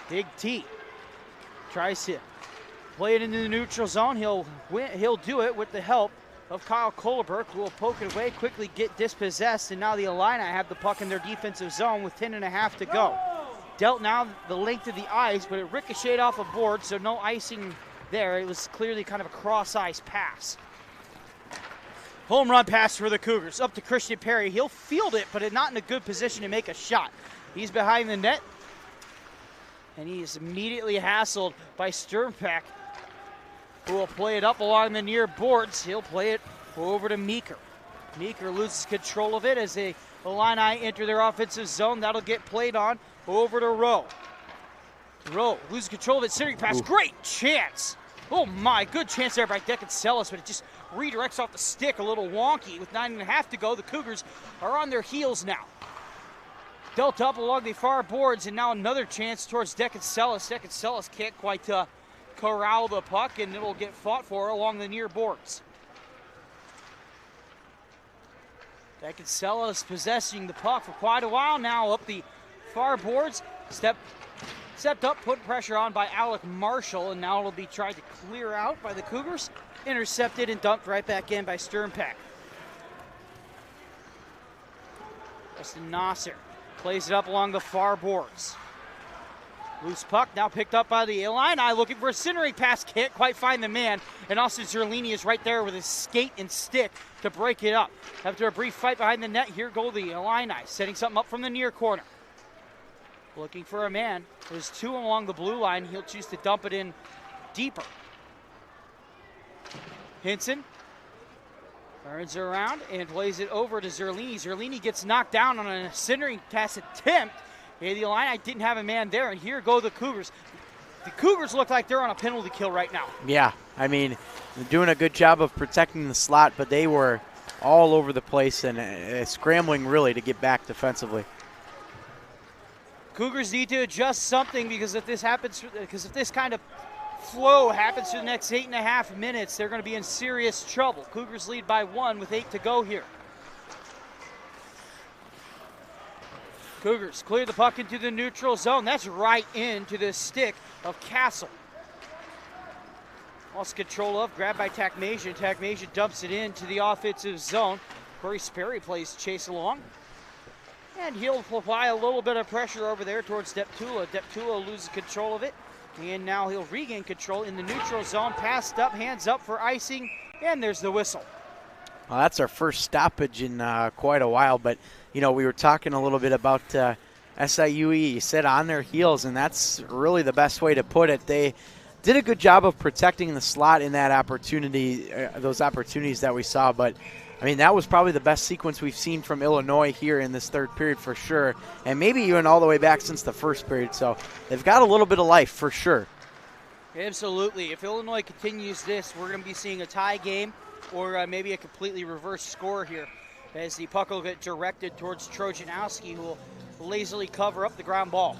Big T tries to play it into the neutral zone. He'll do it with the help of Kyle Kohleberg, who will poke it away, quickly get dispossessed, and now the Illini have the puck in their defensive zone with 10.5 to go. Dealt now the length of the ice, but it ricocheted off a board, so no icing there. It was clearly kind of a cross-ice pass. Home run pass for the Cougars. Up to Christian Perry. He'll field it, but not in a good position to make a shot. He's behind the net, and he is immediately hassled by Sternpak, who will play it up along the near boards. He'll play it over to Meeker. Meeker loses control of it as the Illini enter their offensive zone. That'll get played on over to Rowe. Rowe loses control of it. Centering pass. Ooh. Great chance. Oh my, good chance there by Decancelis, but it just redirects off the stick a little wonky. With 9.5 to go, the Cougars are on their heels now. Dealt up along the far boards, and now another chance towards Decancelis. Decancelis can't quite corral the puck, and it'll get fought for along the near boards. Decancelis possessing the puck for quite a while now up the far boards. Step Stepped up, put pressure on by Alec Marshall, and now it'll be tried to clear out by the Cougars. Intercepted and dumped right back in by Sternpak. Justin Nasser plays it up along the far boards. Loose puck now picked up by the Illini, looking for a centering pass, can't quite find the man, and Austin Zerlini is right there with his skate and stick to break it up. After a brief fight behind the net, here go the Illini, setting something up from the near corner. Looking for a man. There's two along the blue line. He'll choose to dump it in deeper. Hinson turns around and plays it over to Zerlini. Zerlini gets knocked down on a centering pass attempt. The Illini didn't have a man there, and here go the Cougars. The Cougars look like they're on a penalty kill right now. Yeah, I mean, they're doing a good job of protecting the slot, but they were all over the place and scrambling really to get back defensively. Cougars need to adjust something because if this kind of flow happens for the next 8.5 minutes, they're going to be in serious trouble. Cougars lead by 1 with 8 to go here. Cougars clear the puck into the neutral zone. That's right into the stick of Castle. Lost control of, grabbed by Takmasian. Takmasian dumps it into the offensive zone. Corey Sperry plays chase along. And he'll apply a little bit of pressure over there towards Deptula. Deptula loses control of it. And now he'll regain control in the neutral zone. Passed up, hands up for icing, and there's the whistle. Well, that's our first stoppage in quite a while, but, you know, we were talking a little bit about SIUE set on their heels, and that's really the best way to put it. They did a good job of protecting the slot in that opportunity, those opportunities that we saw, but, I mean, that was probably the best sequence we've seen from Illinois here in this third period for sure, and maybe even all the way back since the first period, so they've got a little bit of life for sure. Absolutely. If Illinois continues this, we're going to be seeing a tie game or maybe a completely reversed score here as the puck will get directed towards Trojanowski, who will lazily cover up the ground ball.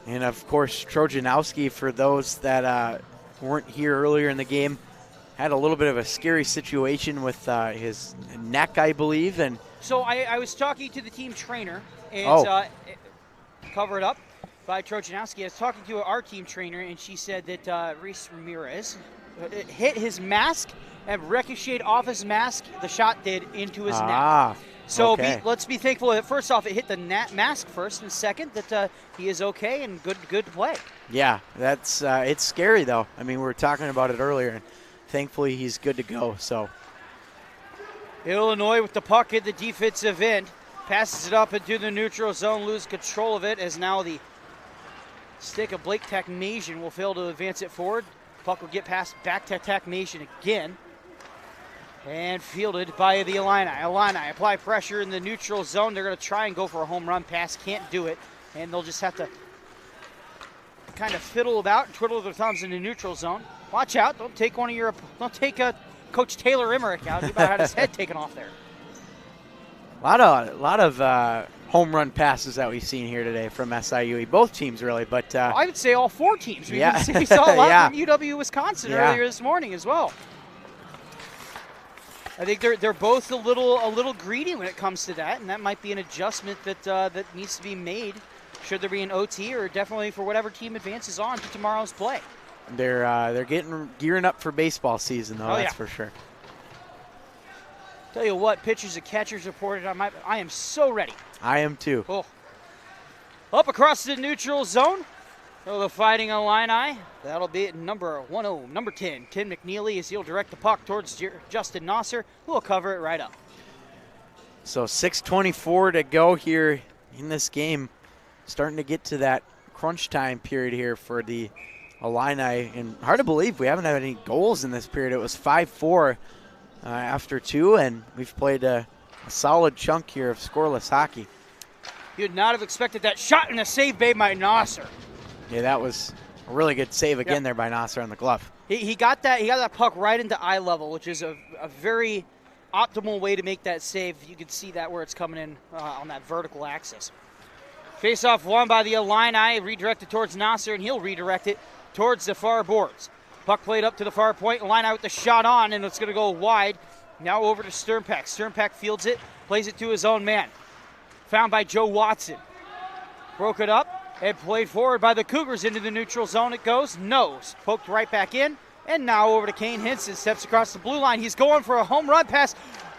And, of course, Trojanowski, for those that weren't here earlier in the game, had a little bit of a scary situation with his neck, I believe. And so I was talking to the team trainer and covered up by Trojanowski. I was talking to our team trainer, and she said that Reese Ramirez hit his mask and ricocheted off his mask. The shot did into his neck. So okay. Let's be thankful that first off it hit the mask first, and second that he is okay and good to play. Yeah, that's it's scary though. I mean, we were talking about it earlier, and thankfully he's good to go. So Illinois with the puck at the defensive end, passes it up into the neutral zone, lose control of it as now the stick of Blake Takmasian will fail to advance it forward. Puck will get passed back to Takmasian again. And fielded by the Illini. Illini apply pressure in the neutral zone. They're going to try and go for a home run pass. Can't do it. And they'll just have to kind of fiddle about and twiddle their thumbs in the neutral zone. Watch out. Don't take Coach Taylor Emmerich out. He about had his head taken off there. A lot of home run passes that we've seen here today from SIUE. Both teams, really. But I would say all 4 teams. We saw a lot from UW-Wisconsin earlier this morning as well. I think they're both a little greedy when it comes to that, and that might be an adjustment that needs to be made should there be an OT, or definitely for whatever team advances on to tomorrow's play. They're gearing up for baseball season, though. That's for sure. Tell you what, pitchers and catchers reported. I am so ready. I am too. Oh. Up across the neutral zone. So the Fighting Illini, that'll be at number 10, Ken McNeely, as he'll direct the puck towards Justin Nasser, who will cover it right up. So 6:24 to go here in this game. Starting to get to that crunch time period here for the Illini. And hard to believe we haven't had any goals in this period. It was 5-4 after 2, and we've played a solid chunk here of scoreless hockey. You'd not have expected that shot and a save made by Nasser. Yeah, that was a really good save again there by Nasser on the glove. He got that puck right into eye level, which is a very optimal way to make that save. You can see that where it's coming in on that vertical axis. Face-off won by the Illini, redirected towards Nasser, and he'll redirect it towards the far boards. Puck played up to the far point, Illini with the shot on, and it's going to go wide. Now over to Sternpak. Sternpak fields it, plays it to his own man. Found by Joe Watson. Broke it up. And played forward by the Cougars into the neutral zone. It goes. Nose. Poked right back in. And now over to Kane Hinson. Steps across the blue line. He's going for a home run pass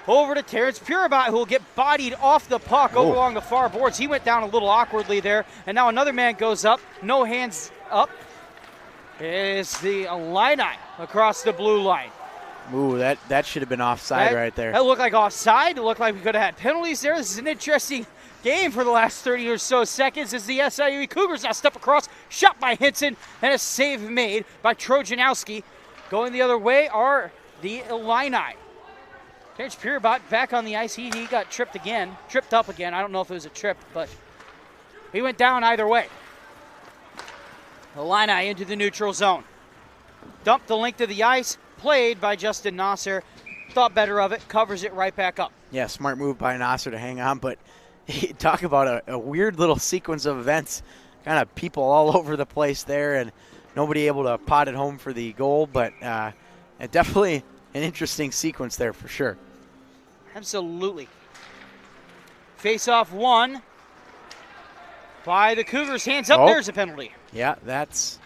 over to Terrence Purabot, who will get bodied off the puck over along the far boards. He went down a little awkwardly there. And now another man goes up. No hands up. Is the Illini across the blue line. Ooh, that should have been offside right there. That looked like offside. It looked like we could have had penalties there. This is an interesting game for the last 30 or so seconds as the SIUE Cougars now step across. Shot by Hinson and a save made by Trojanowski. Going the other way are the Illini. Terrence Purabot back on the ice. He got tripped up again. I don't know if it was a trip, but he went down either way. Illini into the neutral zone. Dumped the length of the ice. Played by Justin Nasser. Thought better of it. Covers it right back up. Yeah, smart move by Nasser to hang on, but talk about a weird little sequence of events. Kind of people all over the place there, and nobody able to pot it home for the goal, but definitely an interesting sequence there for sure. Absolutely. Face-off won by the Cougars. Hands up, there's a penalty. Yeah, that's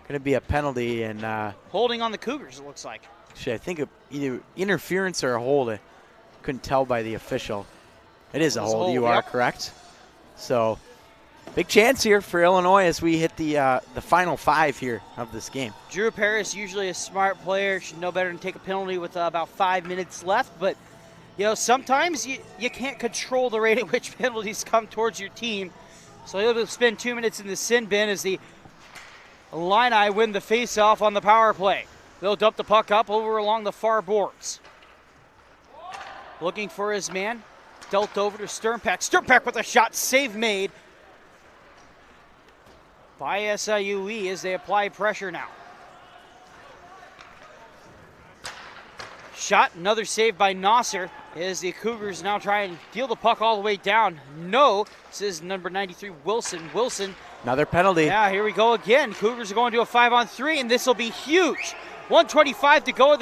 going to be a penalty. And holding on the Cougars, it looks like. Actually, I think either interference or a hold. I couldn't tell by the official. It is a hold, you are correct. So, big chance here for Illinois as we hit the final 5 here of this game. Drew Paris, usually a smart player, should know better than take a penalty with about 5 minutes left. But, you know, sometimes you can't control the rate at which penalties come towards your team. So he'll spend 2 minutes in the sin bin as the Illini win the face-off on the power play. They'll dump the puck up over along the far boards. Looking for his man. Dealt over to Sternpak. Sternpak with a shot. Save made by SIUE as they apply pressure now. Shot. Another save by Nasser as the Cougars now try and deal the puck all the way down. No. This is number 93, Wilson. Wilson. Another penalty. Yeah, here we go again. Cougars are going to a 5-on-3, and this will be huge. 1:25 to go in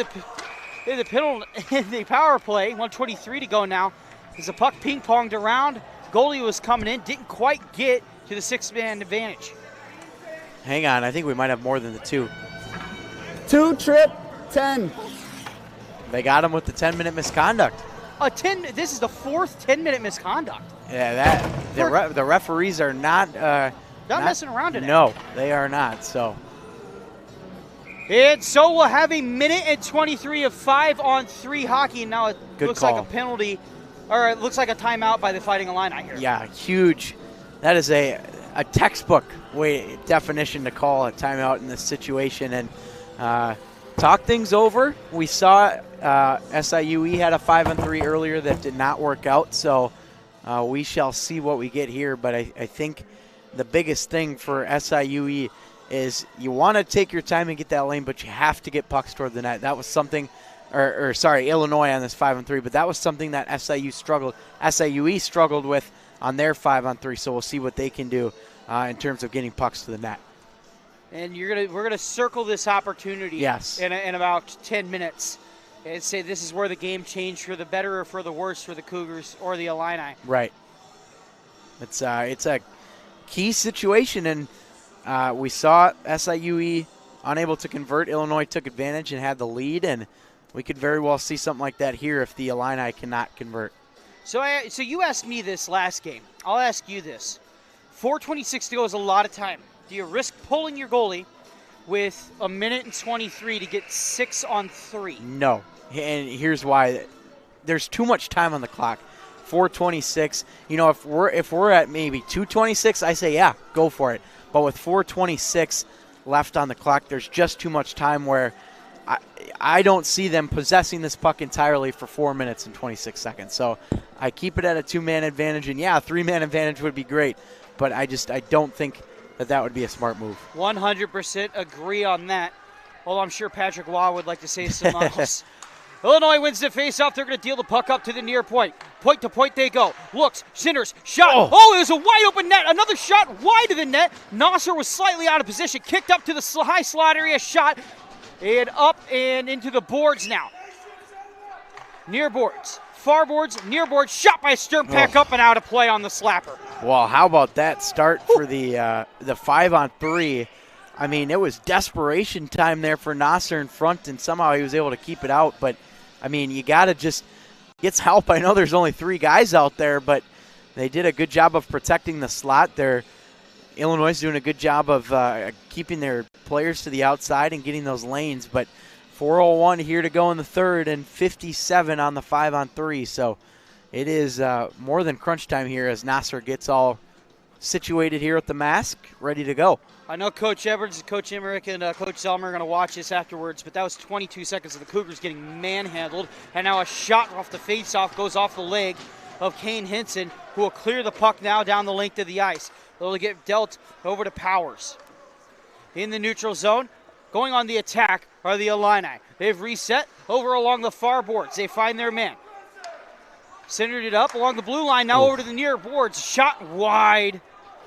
the power play. 1:23 to go now. As the puck ping-ponged around, goalie was coming in, didn't quite get to the 6-man advantage. Hang on, I think we might have more than the 2. 2 trip 10. They got him with the 10-minute misconduct. This is the 4th 10-minute misconduct. Yeah, the referees are not messing around today. No, they are not. So. And so we'll have a minute and 23 of 5-on-3 hockey. And now it looks like a penalty, or it looks like a timeout by the Fighting Illini here. Yeah, huge. That is a textbook definition to call a timeout in this situation. And talk things over. We saw SIUE had a 5-on-3 earlier that did not work out. So we shall see what we get here. But I think the biggest thing for SIUE is you want to take your time and get that lane, but you have to get pucks toward the net. That was something, Illinois on this 5-on-3, but that was something that SIUE struggled with on their 5-on-3. So we'll see what they can do in terms of getting pucks to the net. And we're gonna circle this opportunity. Yes. In about 10 minutes, and say this is where the game changed for the better or for the worse for the Cougars or the Illini. Right. It's a key situation, and we saw SIUE unable to convert. Illinois took advantage and had the lead, and we could very well see something like that here if the Illini cannot convert. So you asked me this last game. I'll ask you this. 4:26 to go is a lot of time. Do you risk pulling your goalie with a minute and 23 to get 6-on-3? No, and here's why. There's too much time on the clock. 4:26. You know, if we're at maybe 2:26, I say yeah, go for it. But with 4:26 left on the clock, there's just too much time where I don't see them possessing this puck entirely for 4 minutes and 26 seconds. So I keep it at a 2-man advantage, and yeah, a 3-man advantage would be great, but I don't think that would be a smart move. 100% agree on that. Well, I'm sure Patrick Waugh would like to say something else. Illinois wins the faceoff. They're going to deal the puck up to the near point. Point to point they go. Looks, Sinners, shot. Oh, it was a wide open net. Another shot wide of the net. Nasser was slightly out of position. Kicked up to the high slot area. Shot. And up and into the boards now. Near boards. far boards, near boards, shot by Sternpeck up and out of play on the slapper. Well, how about that start for the 5-on-3? I mean, it was desperation time there for Nasser in front, and somehow he was able to keep it out. But, I mean, you got to just get help. I know there's only 3 guys out there, but they did a good job of protecting the slot. Illinois is doing a good job of keeping their players to the outside and getting those lanes. But 4:01 here to go in the third and 57 on the 5-on-3. So it is more than crunch time here as Nasser gets all situated here at the mask, ready to go. I know Coach Edwards, Coach Emmerich, and Coach Zelmer are going to watch this afterwards, but that was 22 seconds of the Cougars getting manhandled. And now a shot off the faceoff goes off the leg of Kane Hinson, who will clear the puck now down the length of the ice. It'll get dealt over to Powers. In the neutral zone, going on the attack are the Illini. They've reset over along the far boards. They find their man. Centered it up along the blue line, now over to the near boards. Shot wide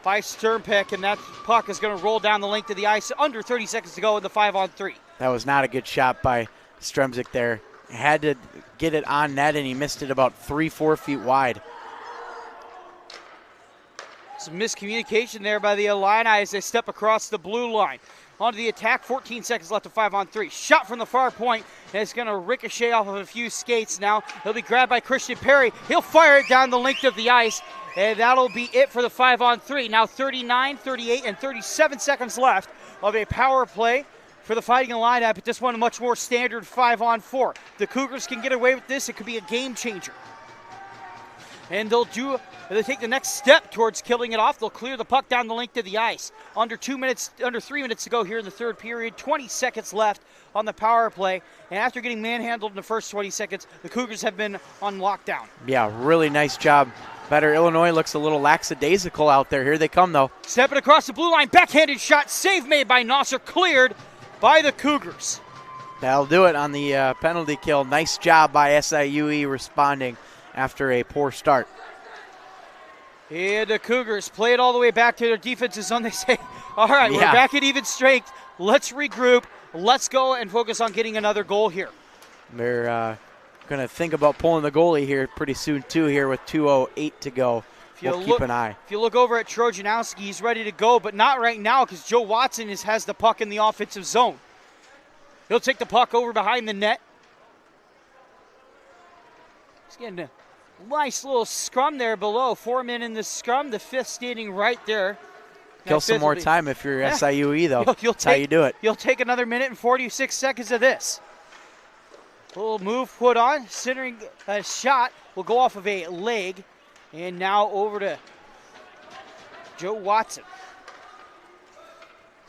by Sternpeck, and that puck is going to roll down the length of the ice. Under 30 seconds to go in the 5-on-3. That was not a good shot by Stremzik there. Had to get it on net, and he missed it about 3-4 feet wide. Some miscommunication there by the Illini as they step across the blue line. Onto the attack, 14 seconds left of 5-on-3. Shot from the far point, and it's going to ricochet off of a few skates now. He'll be grabbed by Christian Perry. He'll fire it down the length of the ice, and that'll be it for the 5-on-3. Now 39, 38, and 37 seconds left of a power play for the Fighting Illini, but this one a much more standard 5-on-4. The Cougars can get away with this. It could be a game changer. And they'll take the next step towards killing it off. They'll clear the puck down the length of the ice. Under 3 minutes to go here in the third period. 20 seconds left on the power play. And after getting manhandled in the first 20 seconds, the Cougars have been on lockdown. Yeah, really nice job. Better Illinois looks a little lackadaisical out there. Here they come, though. Stepping across the blue line, backhanded shot, save made by Nasser, cleared by the Cougars. That'll do it on the penalty kill. Nice job by SIUE responding after a poor start. And the Cougars play it all the way back to their defensive zone. They say, all right, we're back at even strength. Let's regroup. Let's go and focus on getting another goal here. They're going to think about pulling the goalie here pretty soon, too, here with 2:08 to go. We'll keep an eye. If you look over at Trojanowski, he's ready to go, but not right now because Joe Watson has the puck in the offensive zone. He'll take the puck over behind the net. He's getting a nice little scrum there below. 4 men in the scrum, the 5th standing right there. Kill some more time if you're SIUE, though. That's how you do it. You'll take another minute and 46 seconds of this. A little move put on, centering a shot will go off of a leg. And now over to Joe Watson.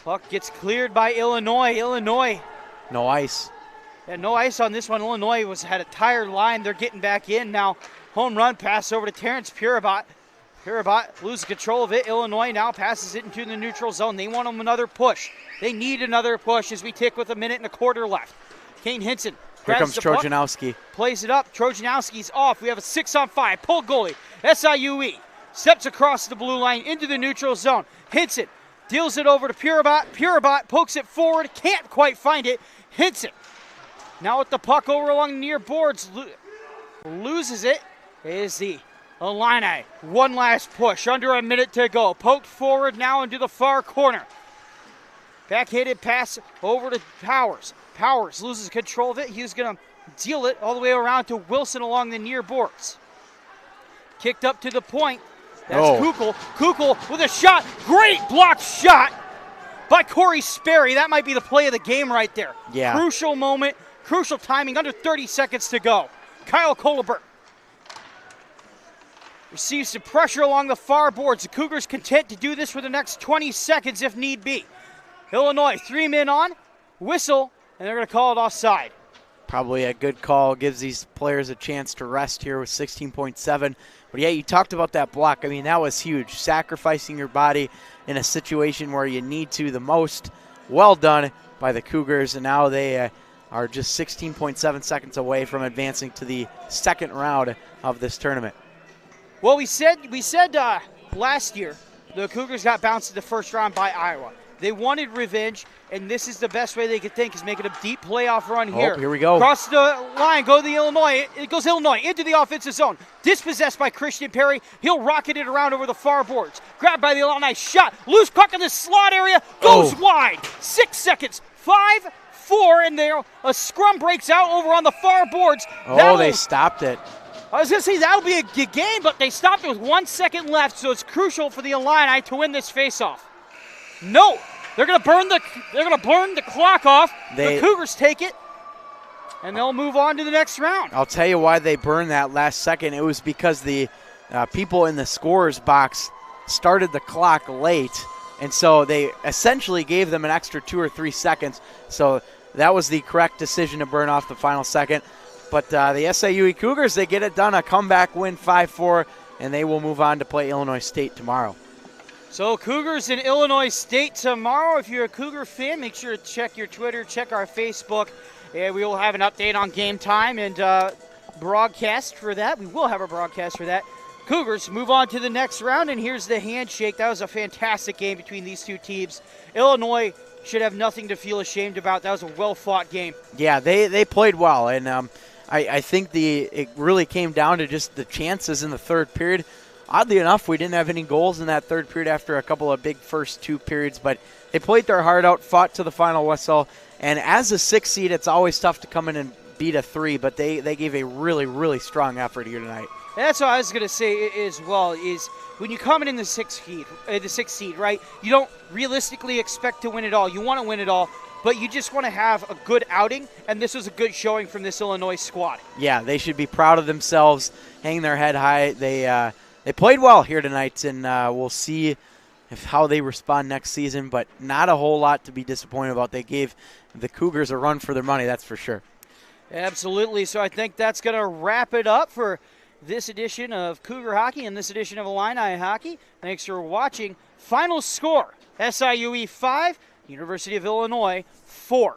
Puck gets cleared by Illinois. No ice. Yeah, no ice on this one. Illinois had a tired line. They're getting back in now. Home run pass over to Terrence Purabot. Purabot loses control of it. Illinois now passes it into the neutral zone. They want them another push. They need another push as we tick with 1 minute and a quarter left. Kane Hinson. Here comes Trojanowski. Plays it up. Trojanowski's off. We have a 6-on-5. Pull goalie. SIUE steps across the blue line into the neutral zone. Hinson deals it over to Purabot. Purabot pokes it forward. Can't quite find it. Hinson now with the puck over along the near boards. Loses it. Is the Illini. One last push. Under 1 minute to go. Poked forward now into the far corner. Backhanded pass over to Powers. Powers loses control of it. He's going to deal it all the way around to Wilson along the near boards. Kicked up to the point. That's Kukul. Kukul with a shot. Great blocked shot by Corey Sperry. That might be the play of the game right there. Yeah. Crucial moment. Crucial timing. Under 30 seconds to go. Kyle Kolibert receives some pressure along the far boards. The Cougars content to do this for the next 20 seconds if need be. Illinois, 3 men on. Whistle. And they're going to call it offside. Probably a good call. Gives these players a chance to rest here with 16.7. But, yeah, you talked about that block. I mean, that was huge. Sacrificing your body in a situation where you need to the most. Well done by the Cougars. And now they are just 16.7 seconds away from advancing to the second round of this tournament. Well, we said last year the Cougars got bounced in the first round by Iowa. They wanted revenge, and this is the best way they could think, is making a deep playoff run here. Oh, here we go. Across the line, go to the Illinois. It goes Illinois into the offensive zone. Dispossessed by Christian Perry. He'll rocket it around over the far boards. Grabbed by the Illinois, shot. Loose puck in the slot area. Goes wide. 6 seconds. 5, 4, and there a scrum breaks out over on the far boards. They stopped it. I was going to say that'll be a good game, but they stopped it with 1 second left, so it's crucial for the Illini to win this faceoff. No, they're going to burn the clock off. The Cougars take it, and they'll move on to the next round. I'll tell you why they burned that last second. It was because the people in the scorer's box started the clock late, and so they essentially gave them an extra 2 or 3 seconds. So that was the correct decision to burn off the final second. But the SIUE Cougars, they get it done, a comeback win 5-4, and they will move on to play Illinois State tomorrow. So Cougars in Illinois State tomorrow. If you're a Cougar fan, make sure to check your Twitter, check our Facebook, and we will have an update on game time and broadcast for that. We will have a broadcast for that. Cougars move on to the next round, and here's the handshake. That was a fantastic game between these two teams. Illinois should have nothing to feel ashamed about. That was a well-fought game. Yeah, they played well, and I think it really came down to just the chances in the third period. Oddly enough, we didn't have any goals in that third period after a couple of big first 2 periods, but they played their heart out, fought to the final whistle, and as a 6 seed, it's always tough to come in and beat a 3, but they gave a really, really strong effort here tonight. That's what I was going to say as well, is when you come in the sixth seed, right, you don't realistically expect to win it all. You want to win it all, but you just want to have a good outing, and this was a good showing from this Illinois squad. Yeah, they should be proud of themselves, hang their head high. They played well here tonight, and we'll see how they respond next season, but not a whole lot to be disappointed about. They gave the Cougars a run for their money, that's for sure. Absolutely. So I think that's going to wrap it up for this edition of Cougar Hockey and this edition of Illini Hockey. Thanks for watching. Final score, SIUE 5, University of Illinois 4.